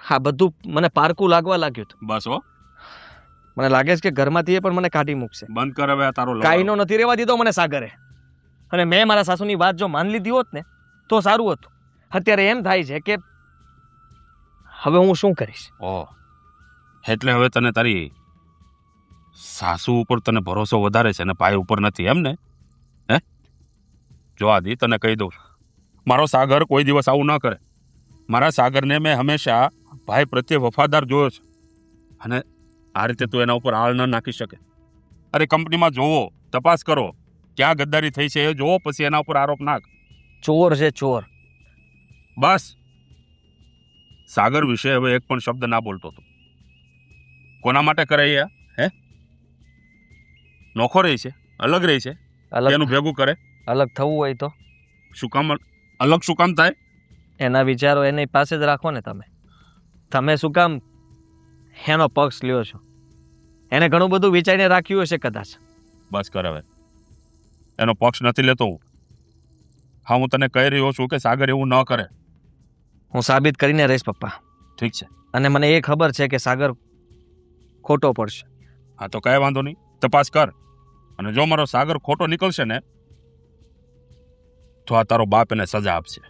આ બધું મને પારકું લાગવા લાગ્યું હતું. બસ હો, મને લાગે છે કે ઘરમાંથી એ પણ મને કાઢી મૂકશે. બંધ કર હવે આ તારો લવારો. કાંઈનો નથી રહેવા દીધો મને સાગરે. અને મેં મારા સાસુની વાત જો માની લીધી હોત ને તો સારું હતું. અત્યારે એમ થાય છે કે હવે હું શું કરીશ. ઓહ, એટલે હવે તને તારી સાસુ ઉપર તને ભરોસો વધારે છે ને ભાઈ ઉપર નથી, એમ ને? હે, જો આદિ તને કહી દઉં છું, મારો સાગર કોઈ દિવસ આવું ન કરે. મારા સાગરને મેં હંમેશા ભાઈ પ્રત્યે વફાદાર જોયો છે અને આ રીતે તું એના ઉપર આળ ન નાખી શકે. અરે કંપનીમાં જોવો, તપાસ કરો, ક્યાં ગદ્દારી થઈ છે એ જોવો, પછી એના ઉપર આરોપ નાખ. ચોર છે ચોર. બસ સાગર વિશે હવે એક પણ શબ્દ ના બોલતો હતો. કોના માટે કરે એ? હે, નોખો રહી છે, અલગ રહી છે, અલગ એનું ભેગું કરે. અલગ થવું હોય તો શું કામ અલગ શું કામ થાય? એના વિચારો એની પાસે જ રાખો ને તમે. તમે શું કામ એનો પક્ષ લ્યો છો? એને ઘણું બધું વિચારીને રાખ્યું હશે કદાચ. બસ કર હવે, એનો પક્ષ નથી લેતો હું. હા, હું તને કહી રહ્યો છું કે સાગર એવું ન કરે. હું સાબિત કરીને રહીશ પપ્પા. ઠીક છે, અને મને એ ખબર છે કે સાગર ખોટો પડશે. હા તો કાંઈ વાંધો નહીં, તપાસ કર. અને જો મારો સાગર ખોટો નીકળશે ને તો આ તારો બાપ એને સજા આપશે.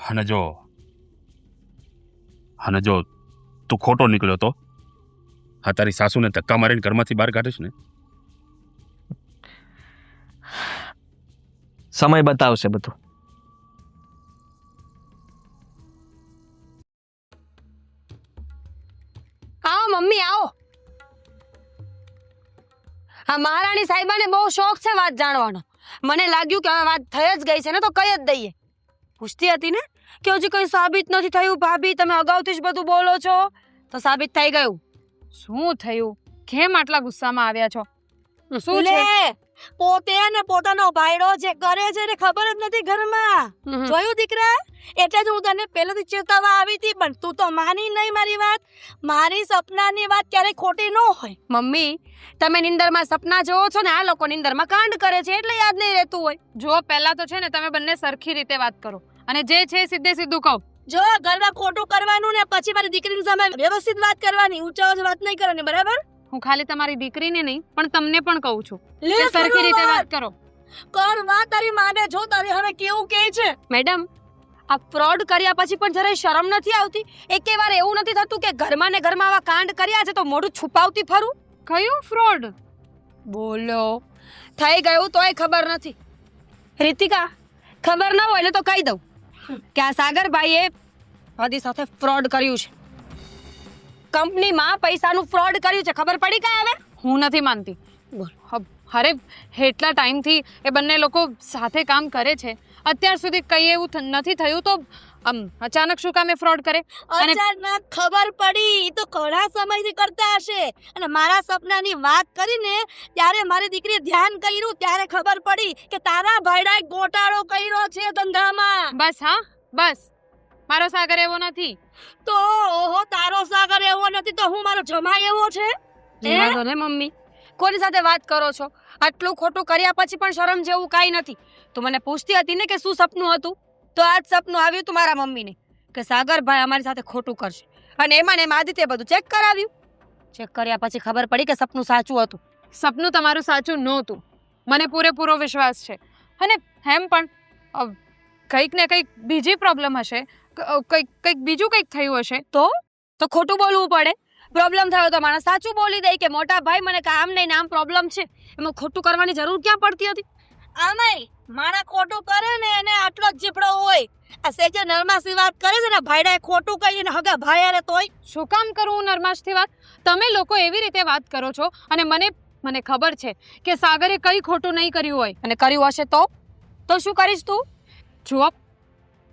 અને જો તું ખોટો નીકળ્યો તો આ તારી સાસુને ધક્કા મારીને ઘરમાંથી બહાર કાઢીશ ને. સમય બતાવશે બધું. આવો મમ્મી આવો. હા, મહારાણી સાહેબાને બહુ શોખ છે વાત જાણવાનો. મને લાગ્યું કે હવે વાત થઈ જ ગઈ છે ને તો કહી જ દઈએ. પૂછતી હતી ને કે હજી કંઈ સાબિત નથી થયું. ભાભી તમે અગાઉથી જ બધું બોલો છો તો સાબિત થઈ ગયું. શું થયું? કેમ આટલા ગુસ્સામાં આવ્યા છો? શું છે? લે, પોતે ને પોતાનો ભાઈડો જે કરે છે ને ખબર જ નથી ઘરમાં. જોયું દીકરા? એટલે જ હું તને પહેલેથી ચેતવવા આવી હતી, પણ તું તો માની નહીં મારી વાત. મારી સપનાની વાત ક્યારેય ખોટી ન હોય. મમ્મી તમે નિંદરમાં સપના જોવો છો ને આ લોકો નિંદરમાં કાંડ કરે છે એટલે યાદ નહીં રહેતું હોય. જો પહેલા તો છે ને તમે બંને સરખી રીતે વાત કરો અને જે છે એ સીધે સીધું કહો. જો ઘરમાં ખોટું કરવાનું ને પછી મારી દીકરીની સામે વ્યવસ્થિત વાત કરવાની, ઊંચા અવાજે વાત નહીં કરવાની, બરાબર? હું ખાલી તમારી દીકરીને નહીં પણ તમને પણ કહું છું લે, કે સરખી કરું રીતે વાત વાત. કરો. કર વાત તારી માને. જો તારી હવે કેવું કહે છે. મેડમ આ ફ્રોડ કર્યા પછી પણ જરાય શરમ નથી આવતી? એકે વાર એવું નથી થતું કે ઘરમાં ને ઘરમાં આવા કાંડ કર્યા છે તો મોઢું છુપાવતી ફરું? કયું ફ્રોડ? બોલો, થઈ ગયું તોય ખબર નથી. રીતિકા, ખબર ન હોય ને તો કહી દઉં કે આ સાગરભાઈએ આદિ સાથે ફ્રોડ કર્યું છે. કંપનીમાં પૈસાનું ફ્રોડ કર્યું છે. ખબર પડી કાંઈ હવે? હું નથી માનતી. બોલ. અરે એટલા ટાઈમથી એ બંને લોકો સાથે કામ કરે છે, અત્યાર સુધી કંઈ એવું નથી થયું તો અચાનક શું કામે ફ્રોડ કરે? અને અચાનક ખબર પડી. ઈ તો ઘણા સમયથી કરતા હશે. અને મારા સપનાની વાત કરીને ત્યારે મારી દીકરીએ ધ્યાન કર્યું ત્યારે ખબર પડી કે તારા ભાઈડાએ ગોટાળો કર્યો છે ધંધામાં. બસ હા બસ, મારો સાગર એવો નથી. તો ઓહો, તારો સાગર એવો નથી તો હું મારો જમાઈ એવો છે? રહેવા દો ને મમ્મી, કોની સાથે વાત કરો છો? આટલું ખોટું કર્યા પછી પણ શરમ જેવું કાંઈ નથી. તું મને પૂછતી હતી ને કે શું સપનું હતું, તો આજ સપનું આવ્યું તું મારા મમ્મીને કે સાગરભાઈ અમારી સાથે ખોટું કરશે, અને એમાં ને એમાં આદિત્ય બધું ચેક કરાવ્યું. ચેક કર્યા પછી ખબર પડી કે સપનું સાચું હતું. સપનું તમારું સાચું નહોતું, મને પૂરેપૂરો વિશ્વાસ છે. અને એમ પણ કંઈક ને કંઈક બીજી પ્રોબ્લેમ હશે, કંઈક બીજું કંઈક થયું હશે. તો ખોટું બોલવું પડે. પ્રોબ્લેમ થયો તો માણસ સાચું બોલી દે કે મોટા ભાઈ મને કામ નહીં, આમ પ્રોબ્લેમ છે. એમાં ખોટું કરવાની જરૂર ક્યાં પડતી હતી? આમાંય માણા ખોટું કરે ને એને આટલો જ જીભડો હોય. આ સેજે નરમાસી વાત કરે છે ને ભાઈડાએ ખોટું કહીને હગા ભાઈ અરે તોય શું કામ કરું હું નરમાશથી વાત? તમે લોકો એવી રીતે વાત કરો છો, અને મને ખબર છે કે સાગરે કંઈ ખોટું નહીં કર્યું હોય. અને કર્યું હશે તો શું કરીશ તું? જુઓ,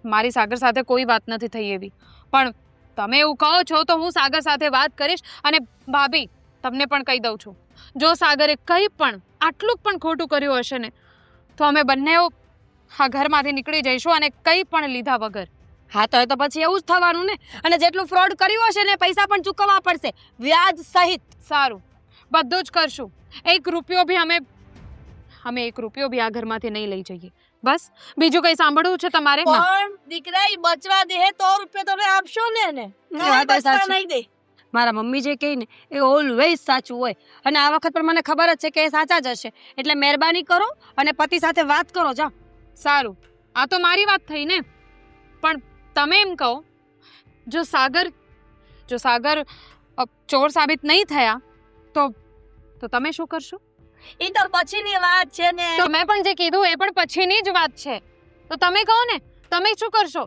મારી સાગર સાથે કોઈ વાત નથી થઈ એવી, પણ તમે એવું કહો છો તો હું સાગર સાથે વાત કરીશ. અને ભાભી, તમને પણ કહી દઉં છું, જો સાગરે કંઈ પણ આટલું પણ ખોટું કર્યું હશે ને, તો અમે બંને આ ઘરમાંથી નીકળી જઈશું, અને કંઈ પણ લીધા વગર. હા, તો એ તો પછી એવું જ થવાનું ને. અને જેટલું ફ્રોડ કર્યું હશે ને પૈસા પણ ચૂકવવા પડશે, વ્યાજ સહિત. સારું, બધું જ કરશું. એક રૂપિયો બી અમે 1 રૂપિયો બી આ ઘરમાંથી નહીં લઈ જઈએ. બસ, બીજું કંઈ સાંભળવું છે તમારે? પણ દીકરા ઈ બચવા દે તો રૂપિયા તમે આપશો ને એને. એ વાત બચવા સાચી. નહીં દે. મારા મમ્મી જે કહે ને એ ઓલવેઝ સાચું હોય, અને આ વખત પણ મને ખબર જ છે કે એ સાચા જ હશે. એટલે મહેરબાની કરો અને પતિ સાથે વાત કરો. જા. સારું, આ તો મારી વાત થઈ ને, પણ તમે એમ કહો, જો સાગર ચોર સાબિત નહીં થયા તો તમે શું કરશો? ઈ તો પછીની વાત છે ને. તો મેં પણ જે કીધું એ પણ પછીની જ વાત છે. તો તમે કહો ને, તમે શું કરશો?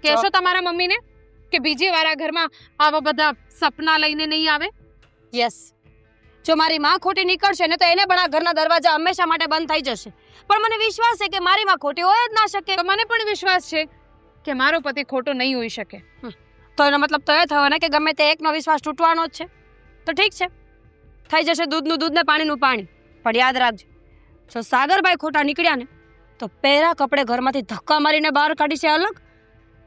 કહેશો તમારા મમ્મીને કે બીજી વાર આ ઘરમાં આવા બધા સપના લઈને નહીં આવે? યસ. જો મારી માં ખોટી નીકળશે ને તો એને પણ આ ઘરના દરવાજા હંમેશા માટે બંધ થઈ જશે. પણ મને વિશ્વાસ છે કે મારી માં ખોટી હોય જ ના શકે. તો મને પણ વિશ્વાસ છે કે મારો પતિ ખોટો નહીં હોઈ શકે. તો એનો મતલબ તો એ થયો ને કે ગમે તે એકનો વિશ્વાસ તૂટવાનો જ છે. તો ઠીક છે, થઈ જશે દૂધનું દૂધ ને પાણીનું પાણી. પણ યાદ રાખજો, જો સાગરભાઈ ખોટા નીકળ્યા ને તો પહેરા કપડે ઘરમાંથી ધક્કા મારીને બહાર કાઢી છે અલગ,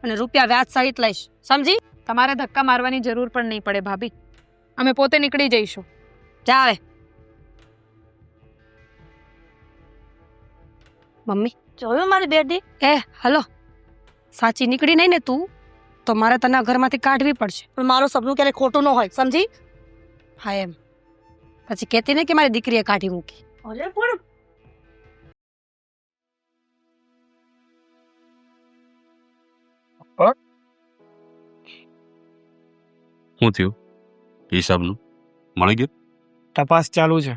અને રૂપિયા વ્યાજ સહિત લઈશ. સમજી? તમારે ધક્કા મારવાની જરૂર પણ નહીં પડે ભાભી, અમે પોતે નીકળી જઈશું. જા હવે. મમ્મી, જોયું મારી બેટી? હલો. સાચી નીકળી નહીં ને તું, તો મારે તને આ ઘરમાંથી કાઢવી પડશે. પણ મારું સપનું ક્યારે ખોટું ન હોય, સમજી? હા એમ. પછી કહેતી ને કે મારી દીકરીએ કાઢી મૂકી. અરે પણ શું થયું? હિસાબનું મળી ગયું? તપાસ ચાલુ છે.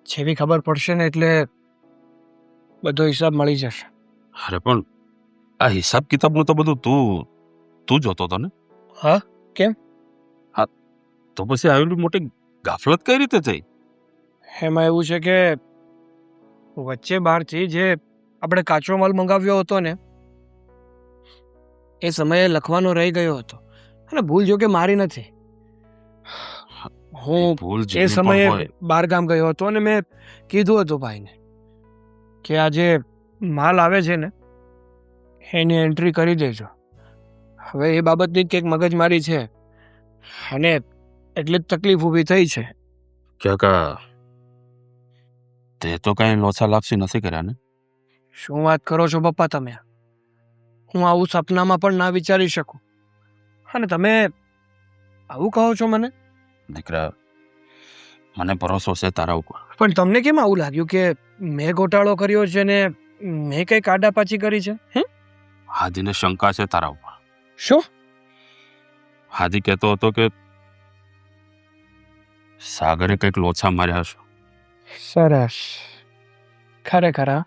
જેવી ખબર પડશે ને એટલે બધો હિસાબ મળી જશે. અરે પણ આ હિસાબ કિતાબનું તો બધું તું જોતો હતો ને? હા, કેમ? હા, તો પછી આવેલી મોટી ગાફલત કઈ રીતે થઈ? એમાં એવું છે કે વચ્ચે બહારથી જે આપણે કાચો માલ મંગાવ્યો હતો ને, એ સમયે લખવાનો રહી ગયો હતો, અને ભૂલ જો કે મારી નથી. હું ભૂલ એ જેની પણ સમયે હોય. બહાર ગામ ગયો હતો અને મેં કીધું હતું ભાઈને કે આ જે માલ આવે છે ને એની એન્ટ્રી કરી દેજો. હવે એ બાબતની જ કંઈક મગજમારી છે, અને એટલી જ તકલીફ ઊભી થઈ છે. કાકા, તે તો કઈ લોચા લાપસી નથી કર્યા ને? શું વાત કરો છો પપ્પા તમે? હું આવું સપનામાં પણ ના વિચારી શકું, અને તમે આવું કહો છો મને? દીકરા, મને ભરોસો છે તારા ઉપર. પણ તમને કેમ આવું લાગ્યું કે મેં ગોટાળો કર્યો છે ને મેં કઈ કાડાપાચી કરી છે? હાદીને શંકા છે તારા ઉપર. શું? હાદી કહેતો હતો કે સાગરે કંઈક લોચા માર્યા હશે. સરસ. ખરેખર હા?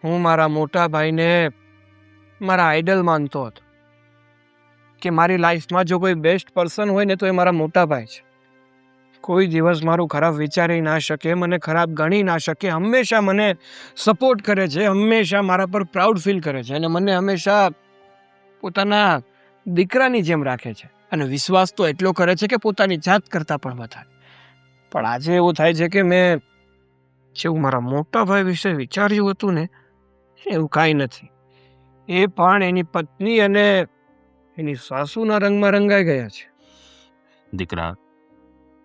હું મારા મોટા ભાઈને મારા આઈડલ માનતો હતો, કે મારી લાઈફમાં જો કોઈ બેસ્ટ પર્સન હોય ને તો એ મારા મોટા ભાઈ છે. કોઈ દિવસ મારું ખરાબ વિચારી ના શકે, મને ખરાબ ગણી ના શકે, હંમેશા મને સપોર્ટ કરે છે, હંમેશા મારા પર પ્રાઉડ ફીલ કરે છે, અને મને હંમેશા પોતાના દીકરાની જેમ રાખે છે, અને વિશ્વાસ તો એટલો કરે છે કે પોતાની જાત કરતાં પણ વધારે. પણ આજે એવું થાય છે કે મેં જેવું મારા મોટા ભાઈ વિશે વિચાર્યું હતું ને એવું કાંઈ નથી. એ પણ એની પત્ની અને એની સાસુના રંગમાં રંગાઈ ગયા છે. દીકરા,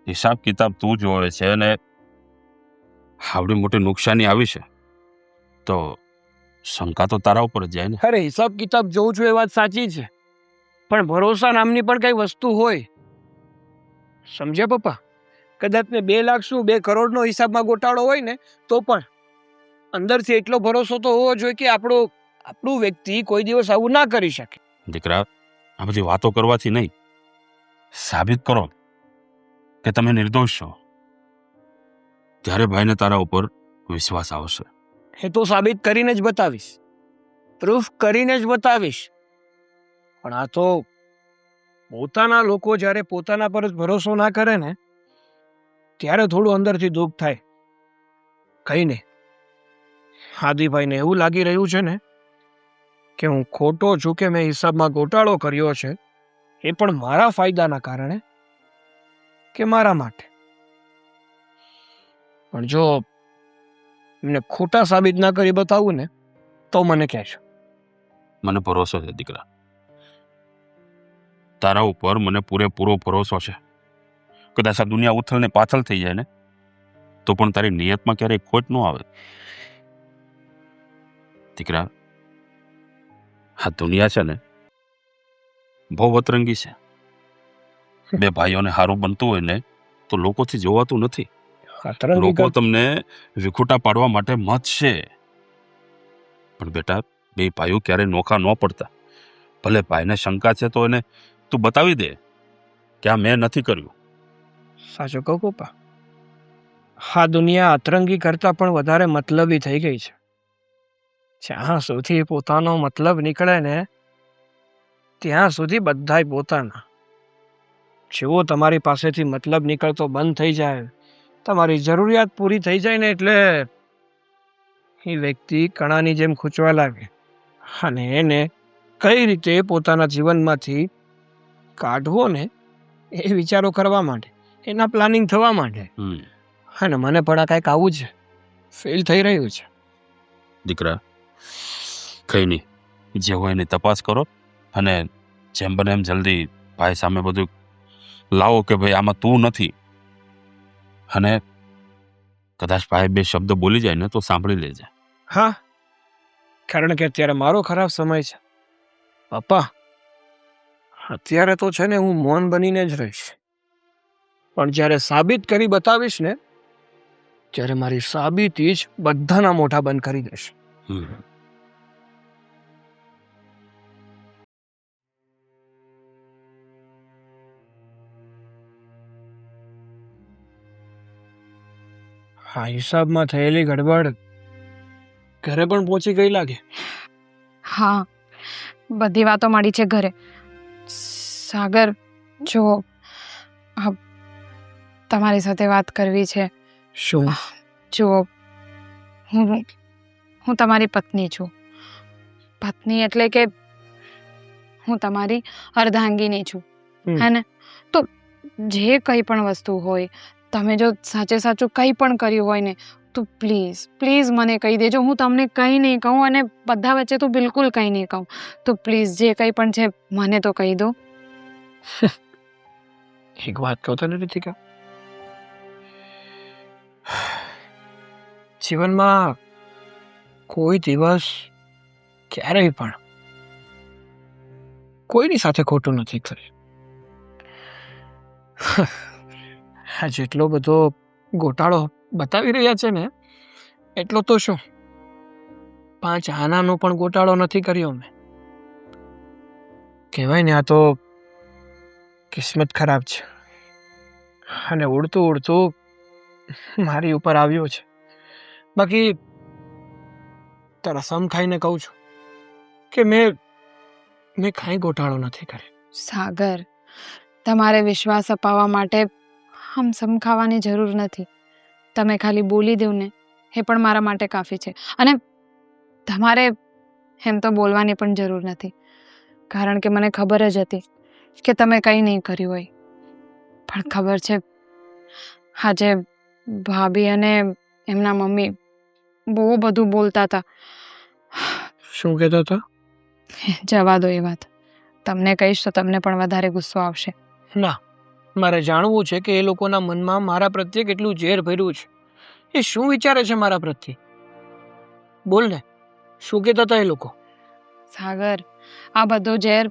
હિસાબ કિતાબ તું જોવે છે અને આવડી મોટી નુકસાની આવી છે તો શંકા તો તારા ઉપર જ જાય ને. અરે હિસાબ કિતાબ જોઉં છું એ વાત સાચી છે, પણ ભરોસા નામની પણ કઈ વસ્તુ હોય, સમજ્યા પપ્પા? કદાચ ને 2 લાખ શું 2 કરોડનો હિસાબમાં ગોટાળો હોય ને તો પણ અંદરથી એટલો ભરોસો તો હોવો જોઈએ કે આપણું વ્યક્તિ કોઈ દિવસ આવું ના કરી શકે. દીકરા, આ બધી વાતો કરવાથી નહીં, સાબિત કરો કે તમે નિર્દોષ છો, ત્યારે ભાઈને તારા ઉપર વિશ્વાસ આવશે. એ તો સાબિત કરીને જ બતાવીશ, પ્રૂફ કરીને જ બતાવીશ. પણ આ તો પોતાના લોકો જ્યારે પોતાના પર જ ભરોસો ના કરે ને ત્યારે થોડું અંદરથી દુઃખ થાય. કઈ નહીં, હાદીભાઈને એવું લાગી રહ્યું છે ને કે હું ખોટો છું, કે મેં હિસાબમાં ગોટાળો કર્યો છે એ પણ મારા ફાયદાના કારણે કે મારા માટે. પણ જો એમને ખોટા સાબિત ના કરી બતાવું ને તો મને કહેશો. મને ભરોસો છે દીકરા, તારા ઉપર મને પૂરેપૂરો ભરોસો છે. કદાચ આ દુનિયા ઉથલ ને પાથલ થઈ જાય ને તો પણ તારી નિયતમાં ક્યારેય ખોટ ન આવે. દીકરા, આ દુનિયા છે ને બહુ અતરંગી છે. 2 ભાઈઓને સારું બનતું હોય ને તો લોકોથી જોવાતું નથી. લોકો તમને વિખૂટા પાડવા માટે મત છે, પણ બેટા 2 ભાઈઓ ક્યારે નોખા ન પડતા. ભલે ભાઈને શંકા છે તો એને તું બતાવી દે કે આ મેં નથી કર્યું. સાચું કહું પપ્પા, આ દુનિયા અતરંગી કરતાં પણ વધારે મતલબી થઈ ગઈ છે. જ્યાં સુધી પોતાનો મતલબ નીકળે ને ત્યાં સુધી બધાય પોતાના. જેવો તમારી પાસેથી મતલબ નીકળતો બંધ થઈ જાય, તમારી જરૂરિયાત પૂરી થઈ જાય ને એટલે એ વ્યક્તિ કણાની જેમ ખૂંચવા લાગે અને એને કઈ રીતે પોતાના જીવનમાંથી કાઢવો ને એ વિચારો કરવા માટે, એના પ્લાનિંગ થવા માટે. અને મને પણ આ કાંઈક આવું જ ફીલ થઈ રહ્યું છે. દીકરા, કઈ નહીં, જે હોય એની તપાસ કરો અને જેમ બને એમ જલ્દી ભાઈ સામે બધું લાવો કે ભાઈ આમાં તું નથી. અને કદાચ ભાઈ 2 શબ્દ બોલી જાય ને તો સાંભળી લેજે. હા, કારણ કે અત્યારે મારો ખરાબ સમય છે પપ્પા. અત્યારે તો છે ને હું મૌન બનીને જ રહીશ, પણ જ્યારે સાબિત કરી બતાવીશ ને ત્યારે મારી સાબિતી જ બધાના મોઢા બંધ કરી દેશે. હા, હિસાબમાં થયેલી ગડબડ ઘરે પણ પહોંચી ગઈ લાગે. હા, બધી વાતો મળી છે ઘરે. સાગર, જો તમારી સાથે વાત કરવી છે. શું? જો હું તમારી પત્ની છું. પત્ની એટલે કે હું તમારી અર્ધાંગીની છું, હે ને? તો જે કંઈ પણ વસ્તુ હોય, તમે જો સાચે સાચું કંઈ પણ કર્યું હોય ને તો પ્લીઝ પ્લીઝ મને કહી દેજો. હું તમને કંઈ નહીં કહું અને બધા વચ્ચે તો બિલકુલ કંઈ નહીં કહું. તો પ્લીઝ જે કંઈ પણ છે મને તો કહી દો. એક વાત કહું તને રીતિકા, જીવનમાં કોઈ દિવસ ક્યારેય પણ કોઈની સાથે ખોટું નથી કર્યું. આ જેટલો બધો ગોટાળો બતાવી રહ્યા છે ને એટલો તો શું 5 આનાનો પણ ગોટાળો નથી કર્યો મેં. કહેવાય ને આ તો કિસ્મત ખરાબ છે અને ઉડતું ઉડતું મારી ઉપર આવ્યો છે. બાકી તારા સમ ખાઈને કહું છું કે મેં કાંઈ ગોટાળો નથી કર્યો. સાગર, તમારે વિશ્વાસ અપાવવા માટે આમ સમખાવાની જરૂર નથી. તમે ખાલી બોલી દો ને એ પણ મારા માટે કાફી છે. અને તમારે એમ તો બોલવાની પણ જરૂર નથી, કારણ કે મને ખબર જ હતી કે તમે કંઈ નહીં કર્યું હોય. પણ ખબર છે, આજે ભાભી અને એમના મમ્મી બહુ બધું બોલતા હતા. શું કહેતા હતા? જવા દો એ વાત. તમને કહીશ તો તમને પણ વધારે ગુસ્સો આવશે. ના, મારે જાણવું છે કે એ લોકોના મનમાં મારા પ્રત્યે કેટલું ઝેર ભર્યું છે. એ શું વિચારે છે મારા પ્રત્યે? બોલ ને, શું કહેતા હતા એ લોકો? સાગર, આ બધો ઝેર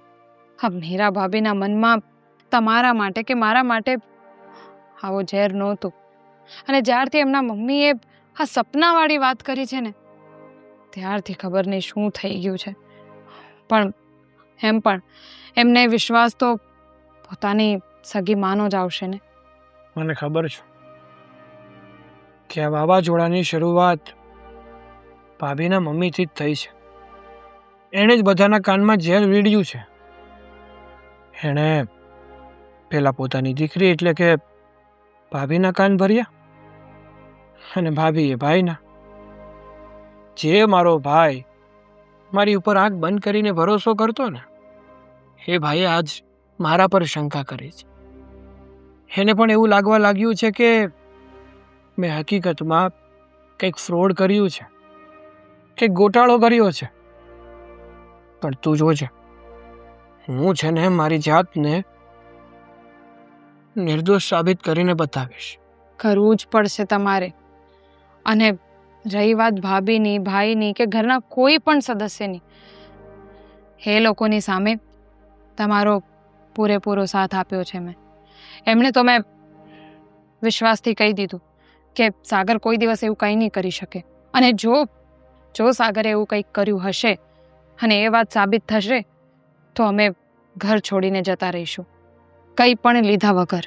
આ મીરા ભાભીના મનમાં તમારા માટે કે મારા માટે આવો ઝેર નહોતું. અને જ્યારથી એમના મમ્મીએ આ સપનાવાળી વાત કરી છે ને ત્યારથી ખબર નહીં શું થઈ ગયું છે. પણ એમને વિશ્વાસ તો પોતાની સગી માનો જ આવશે ને. મને ખબર છે કે આ વાવાઝોડાની શરૂઆત ભાભીના મમ્મીથી જ થઈ છે. એણે જ બધાના કાનમાં ઝેર વીડ્યું છે. એણે પહેલાં પોતાની દીકરી એટલે કે ભાભીના કાન ભર્યા અને ભાભીએ ભાઈના. જે મારો ભાઈ મારી ઉપર આંખ બંધ કરીને ભરોસો કરતો ને એ ભાઈએ આજ મારા પર શંકા કરી છે. એને પણ એવું લાગવા લાગ્યું છે કે મેં હકીકતમાં કંઈક ફ્રોડ કર્યું છે, કંઈક ગોટાળો કર્યો છે. પણ તું જોજે, હું છે ને મારી જાતને નિર્દોષ સાબિત કરીને બતાવીશ. કરવું જ પડશે તમારે. અને રહી વાત ભાભીની, ભાઈની કે ઘરના કોઈ પણ સદસ્યની, એ લોકોની સામે તમારો પૂરેપૂરો સાથ આપ્યો છે મેં. એમણે તો મેં વિશ્વાસથી કહી દીધું કે સાગર કોઈ દિવસ એવું કંઈ નહીં કરી શકે. અને જો સાગરે એવું કંઈક કર્યું હશે અને એ વાત સાબિત થશે તો અમે ઘર છોડીને જતા રહીશું, કંઈ પણ લીધા વગર.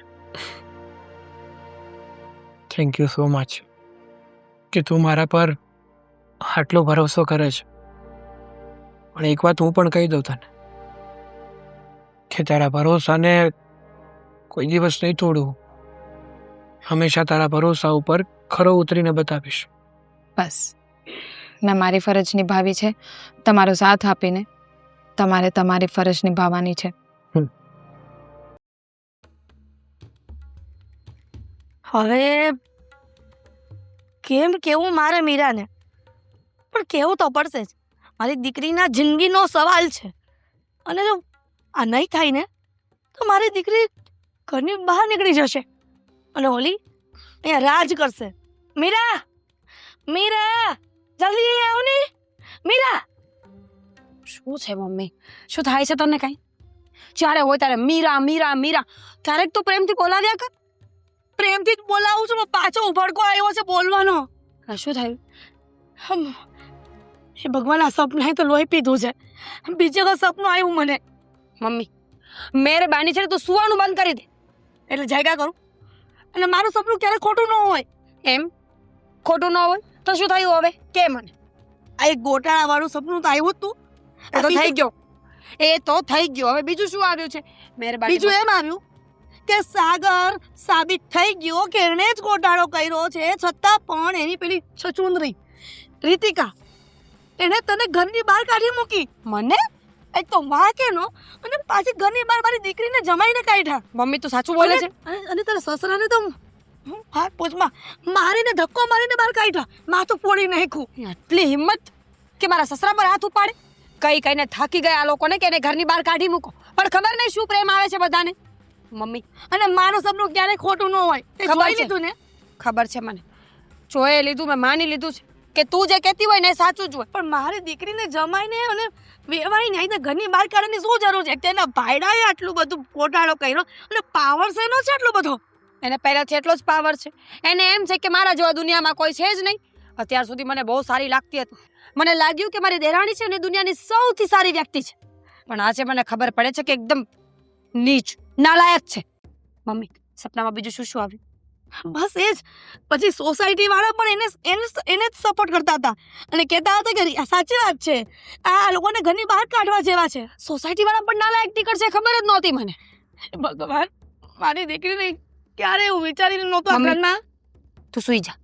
થેન્ક યુ સો મચ કે તું મારા પર આટલો ભરોસો કરે છે. પણ એક વાત હું પણ કહી દઉં તને કે તારા ભરોસાને કોઈ દિવસ નહીં તોડવું. હંમેશા તારા ભરોસા ઉપર ખરો ઉતરીને બતાવીશ. બસ, મેં મારી ફરજ નિભાવી છે. તમારો સાથ આપીને તમારે તમારી ફરજ નિભાવવાની છે. હવે કેમ કેવું મારે મીરાને, પણ કેવું તો પડશે જ. મારી દીકરીના જિંદગીનો સવાલ છે. અને જો આ નહીં થાય ને તો મારી દીકરી ઘરની બહાર નીકળી જશે અને ઓલી અહીંયા રાજ કરશે. મીરા, મીરા, જલ્દી અહીંયા આવ ને. મીરા, શું છે મમ્મી? શું થાય છે તને કાંઈ? જ્યારે હોય ત્યારે મીરા મીરા મીરા. ક્યારેક તો પ્રેમથી બોલાવ્યા કર. પ્રેમથી જ બોલાવું છું, પણ પાછો ઉભડકો આવ્યો છે બોલવાનો. આ શું થયું? એ ભગવાન, આ સપનાએ તો લોહી પીધું છે. બીજે કોઈ સપનું આવ્યું મને. મમ્મી, મહેરબાની છે ને તું સુવાનું બંધ કરી દે. એટલે જાયગા કરું અને મારું સપનું ક્યારે ખોટું ન હોય. એમ ખોટું ન હોય તો શું થયું હવે? કે મને આ એક ગોટાળા વાળું સપનું તો આવ્યું જ તું. એ તો થઈ ગયો, એ તો થઈ ગયો. હવે બીજું શું આવ્યું છે? મહેરબાની બીજું એમ આવ્યું કે સાગર સાબિત થઈ ગયો કે એણે જ ગોટાળો કર્યો છે, છતાં પણ એની પેલી છચુંદરી રીતિકા એને તને ઘરની બહાર કાઢી મૂકી. મને એક તો વાંકે નો અને પાછી ઘરની બહાર મારી દીકરીને જમાઈને કાઢ્યા. મમ્મી તું સાચું બોલે છે? અને તારા સસરાને તો હાથ પોચમાં મારીને ધક્કો મારીને બહાર કાઢ્યા, માથું ફોડી નાખ્યું. આટલી હિંમત કે મારા સસરા પર હાથ ઉપાડે? કઈ કઈને થાકી ગયા આ લોકોને કે એને ઘરની બહાર કાઢી મૂકો. પણ ખબર નહીં શું પ્રેમ આવે છે બધાને. મમ્મી, અને મારું સપનું ક્યારેય ખોટું ન હોય. તે ખબર જોઈ છે. લીધું ને? ખબર છે મને. જોઈ લીધું, મેં માની લીધું છે કે તું જે કહેતી હોય ને એ સાચું જ હોય. પણ મારી દીકરીને જમાઈને અને વેવાઈને આવીને ઘરની બહાર કાઢવાની શું જરૂર છે? તેના ભાઈડાએ આટલું બધું ગોટાળો કર્યો અને પાવર શેનો છે આટલો બધો? એને પહેલાથી એટલો જ પાવર છે. એને એમ છે કે મારા જેવા દુનિયામાં કોઈ છે જ નહીં. અત્યાર સુધી મને બહુ સારી લાગતી હતી. મને લાગ્યું કે મારી દેરાણી છે ને દુનિયાની સૌથી સારી વ્યક્તિ છે. પણ આજે મને ખબર પડે છે કે એકદમ નીચ, નાલાયક છે. મમ્મી, સપનામાં બીજું શું શું આવ્યું? બસ એ જ. પછી સોસાયટી વાળા પણ એને જ સપોર્ટ કરતા હતા અને કહેતા હતા કે આ સાચી વાત છે, આ લોકોને ઘરની બહાર કાઢવા જેવા છે. સોસાયટી વાળા પણ નાલાયક નીકળશે ખબર જ નહોતી મને. ભગવાન, મારી દીકરીને ક્યારે એવું વિચારીને નહોતું આ મમ્મી. ઘરમાં. તું સુઈ જા.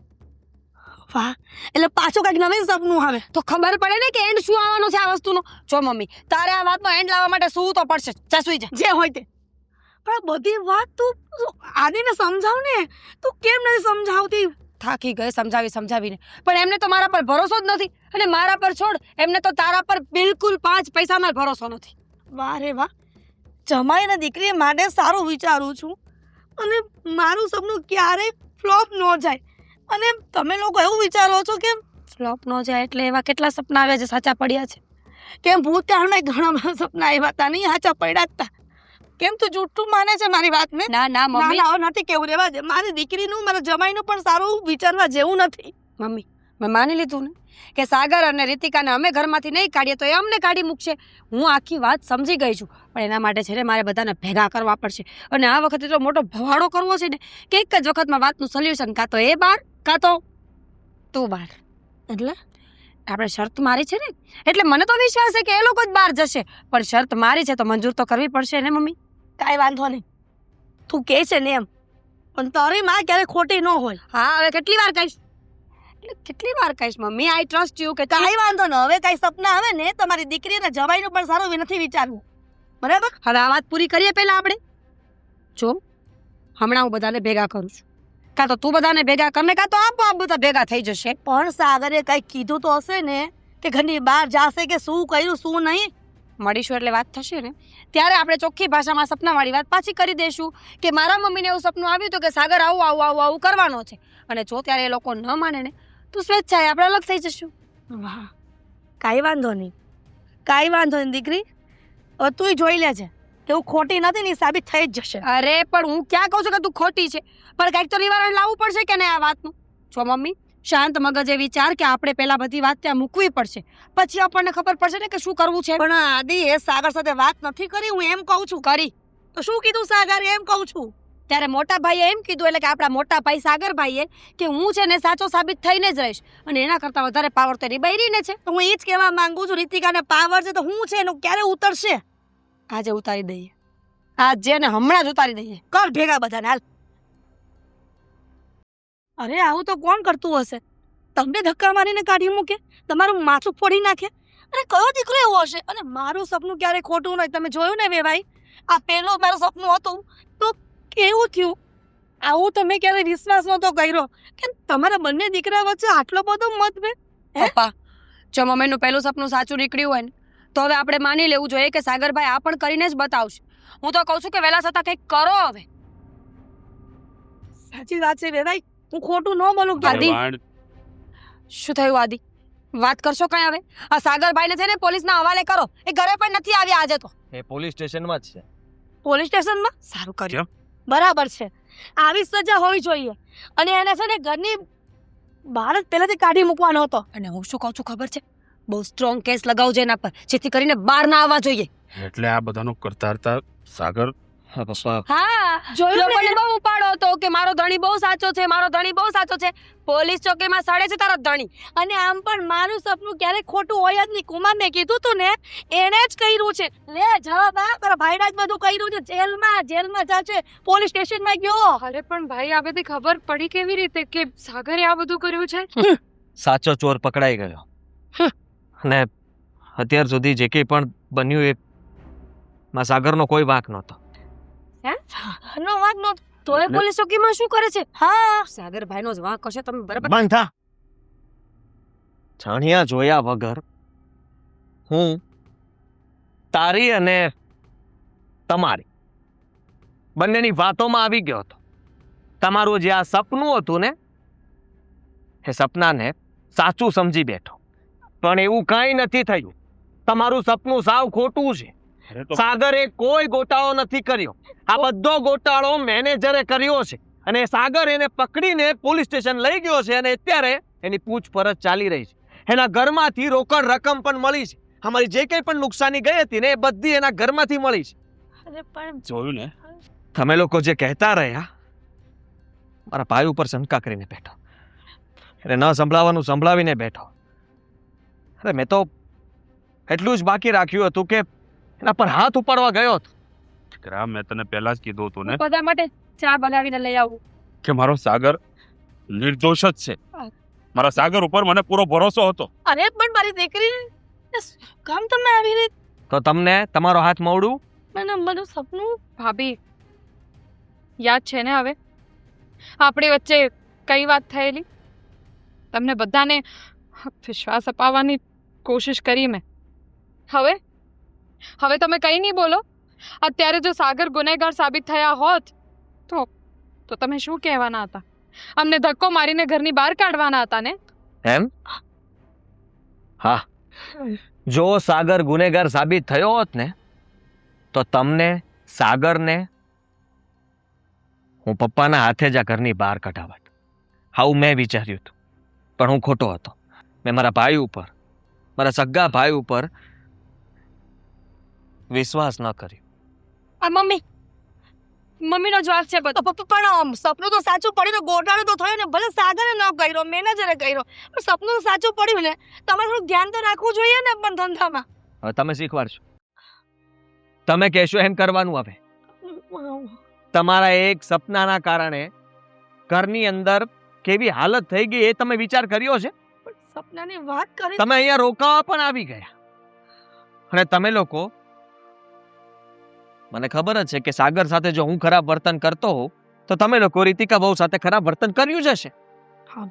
વાહ, એટલે પાછું કંઈક નવીન સપનું આવે. તો ખબર પડે ને કે એન્ડ શું આવવાનો છે આ વસ્તુનો. જો મમ્મી, તારે આ વાતનો એન્ડ લાવવા માટે શું તો પડશે. જા સુઈ જા. જે હોય તે. પણ આ બધી વાત તું આદિને સમજાવ ને. તું કેમ નથી સમજાવતી? થાકી ગઈ સમજાવીને. પણ એમને તો મારા પર ભરોસો જ નથી. અને મારા પર છોડ, એમને તો તારા પર બિલકુલ 5 પૈસાનો ભરોસો નથી. વાહ રે વાહ, જમાઈને દીકરી માટે સારું વિચારું છું, અને મારું સપનું ક્યારેય ફ્લોપ ન જાય. અને તમે લોકો એવું વિચારો છો કે ફ્લોપ ન જાય એટલે એવા કેટલા સપના આવ્યા જે સાચા પડ્યા છે? કેમ ભૂતકાળમાં ઘણા બધા સપના આવ્યા હતા નહીં સાચા પડ્યા હતા? કેમ તું જૂઠું માને છે મારી વાતને? ના ના ના મમ્મી, ના, હવે નથી કેવું, રેવા દે. મારી દીકરીનું મારા જમાઈનું પણ સારું વિચારવા જેવું નથી. મમ્મી મેં માની લીધું ને કે સાગર અને રીતિકાને અમે ઘરમાંથી નહીં કાઢીએ તો એ અમને કાઢી મૂકશે. હું આખી વાત સમજી ગઈ છું, પણ એના માટે છે ને મારે બધાને ભેગા કરવા પડશે. અને આ વખતે તો મોટો ભવાડો કરવો છે ને કે એક જ વખતમાં વાતનું સોલ્યુશન કાં તો એ બાર કાં તો તું બાર. એટલે આપણે શરત મારી છે ને, એટલે મને તો વિશ્વાસ છે કે એ લોકો જ બહાર જશે, પણ શરત મારી છે તો મંજૂર તો કરવી પડશે ને મમ્મી. કાંઈ વાંધો નહીં, તું કહે છે ને એમ, પણ તારી માં ક્યારે ખોટી ન હોય. હા હવે કેટલી વાર કહીશ, એટલે કેટલી વાર કહીશ મમ્મી, આઈ ટ્રસ્ટ યુ કે કાંઈ વાંધો ન. હવે કાંઈ સપના આવે ને તમારી દીકરીને જવાઈનું પણ સારું નથી વિચારવું, બરાબર? હવે આ વાત પૂરી કરીએ પહેલા આપણે. જો હમણાં હું બધાને ભેગા કરું છું, કાં તો તું બધાને ભેગા કરને કાં તો આપોઆપ બધા ભેગા થઈ જશે. પણ સાગરે કંઈક કીધું તો હશે ને કે ઘરની બહાર જાશે કે શું કર્યું શું નહીં? મળીશું એટલે વાત થશે ને ત્યારે આપણે ચોખ્ખી ભાષામાં સપનાવાળી વાત પાછી કરી દઈશું કે મારા મમ્મીને એવું સપનું આવ્યું હતું કે સાગર આવું આવું આવું આવું કરવાનો છે, અને જો ત્યારે એ લોકો ન માને ને તો સ્વેચ્છાએ આપણે અલગ થઈ જશું. વાહ, કાંઈ વાંધો નહીં, કાંઈ વાંધો નહીં દીકરી. હવે તુંય જોઈ લેજે કે હું ખોટી નથી ને, સાબિત થઈ જ જશે. અરે પણ હું ક્યાં કહું છું કે તું ખોટી છે, પણ કંઈક તો નિવારણ લાવવું પડશે કે નહીં આ વાતનું. જો મમ્મી શાંત મગજે વિચાર કે આપણે પહેલા બધી વાત ત્યાં મૂકવી પડશે, પછી આપણને ખબર પડશે ને કે શું કરવું છે. પણ આદિ એ સાગર સાથે વાત નથી કરી, હું એમ કહું છું. કરી તો શું કીધું સાગર એમ કહું છું. ત્યારે મોટા ભાઈએ એમ કીધું, એટલે કે આપણા મોટા ભાઈ સાગર ભાઈએ કે હું છે ને સાચો સાબિત થઈને જ રહીશ, અને એના કરતાં વધારે પાવર તો એની બૈરીને છે. તો હું એ જ કહેવા માંગુ છું, રીતિકાને પાવર છે તો હું છે એનું ક્યારે ઉતરશે? આજે ઉતારી દઈએ, આજે ને હમણાં જ ઉતારી દઈએ. કર ભેગા બધાને, હાલ. અરે આવું તો કોણ કરતું હશે? તમને ધક્કા મારીને કાઢી મૂકે, તમારું માથું ફોડી નાખે, અને કયો દીકરો એવો હશે? અને મારું સપનું ક્યારે ખોટું નહીં. તમે જોયું ને ભાઈ, આ પહેલું મારું સપનું હતું તો કેવું થયું. આવું તમે ક્યારે વિશ્વાસ નહોતો કર્યો કે તમારા બંને દીકરા વચ્ચે આટલો બધો મતભેદ. પપ્પા જો મમ્મીનું પહેલું સપનું સાચું નીકળ્યું હોય ને તો હવે આપણે માની લેવું જોઈએ કે સાગરભાઈ આ પણ કરીને જ બતાવશે. હું તો કહું છું કે વહેલા છતાં કંઈક કરો હવે. સાચી વાત છે ભાઈ, હું ખોટું ન બોલું આદિ. ક્યારે. વાણ, શું થયું આદિ? વાત કરશો કઈ હવે? આ સાગરભાઈને છે ને પોલીસના હવાલે કરો, એ ઘરે પણ નથી આવ્યા આજે તો. એ પોલીસ સ્ટેશનમાં જ છે. પોલીસ સ્ટેશનમાં સારું કર્યું. બરાબર છે, આવી સજા હોવી જોઈએ. અને એને છે ને ઘરની બહાર જ પહેલાથી કાઢી મૂકવાનો હતો. અને હું શું કહું છું ખબર છે, બહુ સ્ટ્રોંગ કેસ લગાવજો એના પર, જેથી કરીને બહાર ના આવવા જોઈએ. એટલે આ બધાનું કરતા હતા સાગર. હા પપ્પા, હા જોયું ને? લોકોને બહુ ઉપાડો હતો કે મારો ધણી બહુ સાચો છે, મારો ધણી બહુ સાચો છે. પોલીસ ચોકીમાં સડે છે તારો ધણી. અને આમ પણ મારું સપનું ક્યારેય ખોટું હોય જ નહીં. કુમાર મેં કીધું તું ને, એને જ કર્યું છે. લે જવાબ આ, તારા ભાઈડા જ બધું કર્યું છે. જેલમાં જાશે, પોલીસ સ્ટેશનમાં ગયો. અરે પણ ભાઈ આ બધી ખબર પડી કેવી રીતે કે સાગરે આ બધું કર્યું છે? સાચો ચોર પકડાઈ ગયો. અને અત્યાર સુધી જે કંઈ પણ બન્યું એ માં સાગરનો કોઈ વાંક નહોતો. નો વાત નો. તોય પોલીસ ચોકીમાં શું કરે છે? હા, સાગરભાઈનો જ વાંક હશે, તમે બરાબર. બંધ થા. જાણ્યા જોયા વગર હું તારી અને તમારી બંનેની વાતોમાં આવી ગયો હતો. તમારું જે આ સપનું હતું ને એ સપનાને સાચું સમજી બેઠો, પણ એવું કાંઈ નથી થયું. તમારું સપનું સાવ ખોટું છે. અરે તો સાગરે કોઈ ગોટાળો નથી કર્યો. આ બધો ગોટાળો મેનેજરે કર્યો છે, અને સાગર એને પકડીને પોલીસ સ્ટેશન લઈ ગયો છે, અને અત્યારે એની પૂછપરછ ચાલી રહી છે. એના ઘરમાંથી રોકડ રકમ પણ મળી છે. અમારી જે કંઈ પણ નુકસાની ગઈ હતી ને એ બધી એના ઘરમાંથી મળી છે. અરે પણ જોયું ને, તમે લોકો જે કહેતા રહ્યા, મારા ભાઈ ઉપર શંકા કરીને બેઠો, એટલે ન સંભળાવવાનું સંભળાવીને બેઠો. અરે મેં તો એટલું જ બાકી રાખ્યું હતું કે એના પર હાથ ઉપાડવા ગયો હતો. દીકરા, મેં તને પહેલા જ કીધું હતું ને બધા માટે ચા બનાવીને લઈ આવું. કે મારો સાગર નિર્દોષ જ છે. મારા સાગર ઉપર મને પૂરો ભરોસો હતો. અરે પણ મારી દીકરી કામ તમે આવી રીતે. તો તમને તમારો હાથ મોડું. મને મારું સપનું. ભાભી યાદ છે ને હવે આપણી વચ્ચે કઈ વાત થયેલી? તમને બધાને વિશ્વાસ અપાવવાની કોશિશ કરી મેં. હવે તમે કંઈ નહીં બોલો. અત્યારે જો સાગર ગુનેગાર સાબિત થયા હોત તો તમે શું કહેવાના હતા? અમને ધક્કો મારીને ઘરની બહાર કાઢવાના હતા ને? એમ? હા, જો સાગર ગુનેગાર સાબિત થયો હોત ને તો તમને, સાગરને હું પપ્પાના હાથે જ આ ઘરની બહાર કઢાવત. આવું મેં વિચાર્યું હતું, પણ હું ખોટો હતો. મેં મારા ભાઈ ઉપર, મારા સગા ભાઈ ઉપર વિશ્વાસ ન કર્યો. આ મમ્મીનો જવાબ છે બધો. પણ સપનું તો સાચું પડ્યું ને, ગોટાળો તો થયો ને. ભલે સાગરે ન કર્યો, મેનેજરે કર્યો, પણ સપનું તો સાચું પડ્યું ને. તમારે થોડું ધ્યાન તો રાખવું જોઈએ ને પણ ધંધામાં. હવે તમે શીખવાડશો, તમે કહેશો એમ કરવાનું. હવે તમારા એક સપનાના કારણે ઘરની અંદર કેવી હાલત થઈ ગઈ એ તમે વિચાર કર્યો છે? સપનાની વાત કરી. તમે અહીંયા રોકાવા પણ આવી ગયા, અને તમે લોકો, મને ખબર જ છે કે સાગર સાથે જો હું ખરાબ વર્તન કરતો હોઉં તો તમે લોકો રીતિકા બહુ સાથે ખરાબ વર્તન કર્યું જ હશે. હા.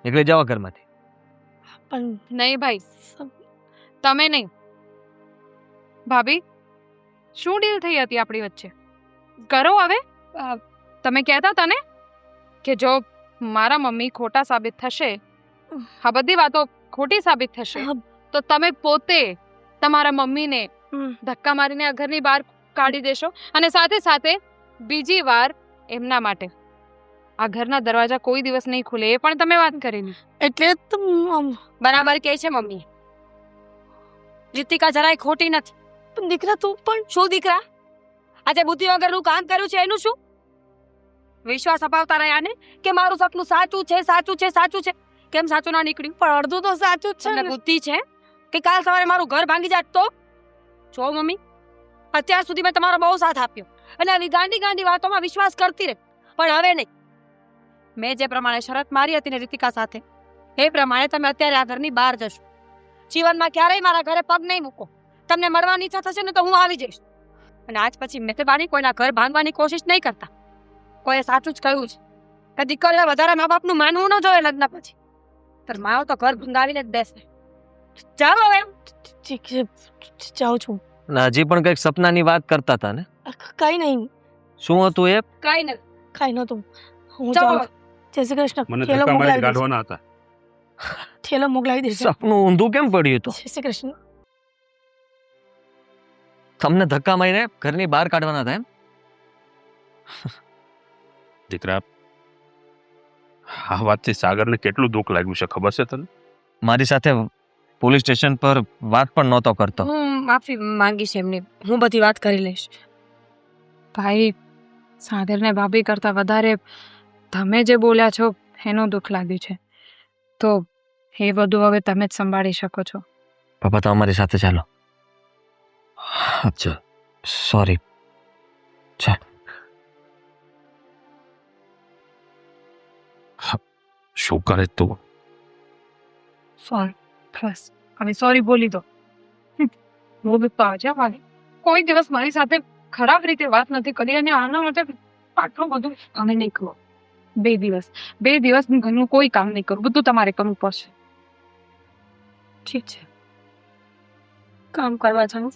નીકળી જાઓ ઘરમાંથી. પણ નહીં ભાઈ, તમે નહીં. ભાભી, શું ડીલ થઈ હતી આપણી વચ્ચે? કરો હવે. તમે કહેતા હતા ને કે જો મારા મમ્મી ખોટા સાબિત થશે, આ બધી વાતો ખોટી સાબિત થશે, તો તમે પોતે તમારા મમ્મીને ધક્કા મારીને આ ઘરની બહાર કાઢી દેશો, અને સાથે સાથે બીજી વાર એમના માટે આ ઘરના દરવાજા કોઈ દિવસ નહીં ખુલે, એ પણ તમે વાત કરી. એટલે તો બરાબર કહે છે મમ્મી. રીતિકા જરાય ખોટી નથી. પણ દીકરા તું પણ શું દીકરા, આજે બુદ્ધિ વગરનું કામ કર્યું છે એનું શું? વિશ્વાસ અપાવતા રહ્યા ને કે મારું સપનું સાચું છે, સાચું છે, સાચું છે. કેમ સાચું ના નીકળ્યું? પણ અડધું તો સાચું જ છે તમને ને. બુદ્ધિ છે કે કાલ સવારે મારું ઘર ભાંગી જાત તો? જો મમ્મી, અત્યાર સુધી મેં તમારો બહુ સાથ આપ્યો અને આવી ગાંડી વાતોમાં વિશ્વાસ કરતી રહી, પણ હવે નહીં. મેં જે પ્રમાણે શરત મારી હતી ને રીતિકા સાથે, એ પ્રમાણે તમે અત્યારે આ ઘરની બહાર જશો. જીવનમાં ક્યારેય મારા ઘરે પગ નહીં મૂકો. તમને મળવાની ઈચ્છા થશે ને તો હું આવી જઈશ. અને આજ પછી મહેરબાની કોઈના ઘર ભાંગવાની કોશિશ નહીં કરતા. કોઈએ સાચું જ કહ્યું છે કે દીકરીઓ વધારે મા બાપનું માનવું ન જોઈએ લગ્ન પછી. તાર માઓ તો ઘર ભંગાવીને જ દેશે. જાઓ હવે. ઠીક છે, જાઉં છું. અને હજી પણ કંઈક સપનાની વાત કરતા હતા ને? કઈ નહીં, શું હતું એ? કઈ નથી. કઈ નતું. હું જાઓ જાઉં. જય શ્રી કૃષ્ણ. મને થેલો ધક્કા મારી મોકલાવી દેજો. કાઢવાના હતા. થેલો મોકલાવી દેજો. સપનું ઊંધું કેમ પડ્યું હતું? જય શ્રી કૃષ્ણ. તમને ધક્કા મારીને ઘરની બહાર કાઢવાના હતા એમ? દીકરા, આ વાતથી સાગરને કેટલું દુઃખ લાગ્યું છે ખબર છે તને? મારી સાથે પોલીસ સ્ટેશન પર વાત પણ નહોતો કરતો. હું માફી માંગીશ એમની. હું બધી વાત કરી લઈશ. ભાઈ, સાગરને ભાભી કરતાં વધારે તમે જે બોલ્યા છો એનું દુઃખ લાગ્યું છે, તો એ બધું હવે તમે જ સંભાળી શકો છો. પપ્પા તો અમારી સાથે ચાલો. અચ્છા, સોરી. ચાલ. શું કરે તું? સોરી, બસ હવે સોરી બોલી દો. હું તો આજે મારી કોઈ દિવસ મારી સાથે ખરાબ રીતે વાત નથી કરી, અને આના માટે આટલું બધું અમે નહીં કહો. 2 દિવસ હું ઘરનું કોઈ કામ નહીં કરું, બધું તમારે કરવું પડશે. ઠીક છે, કામ કરવા જાઉં.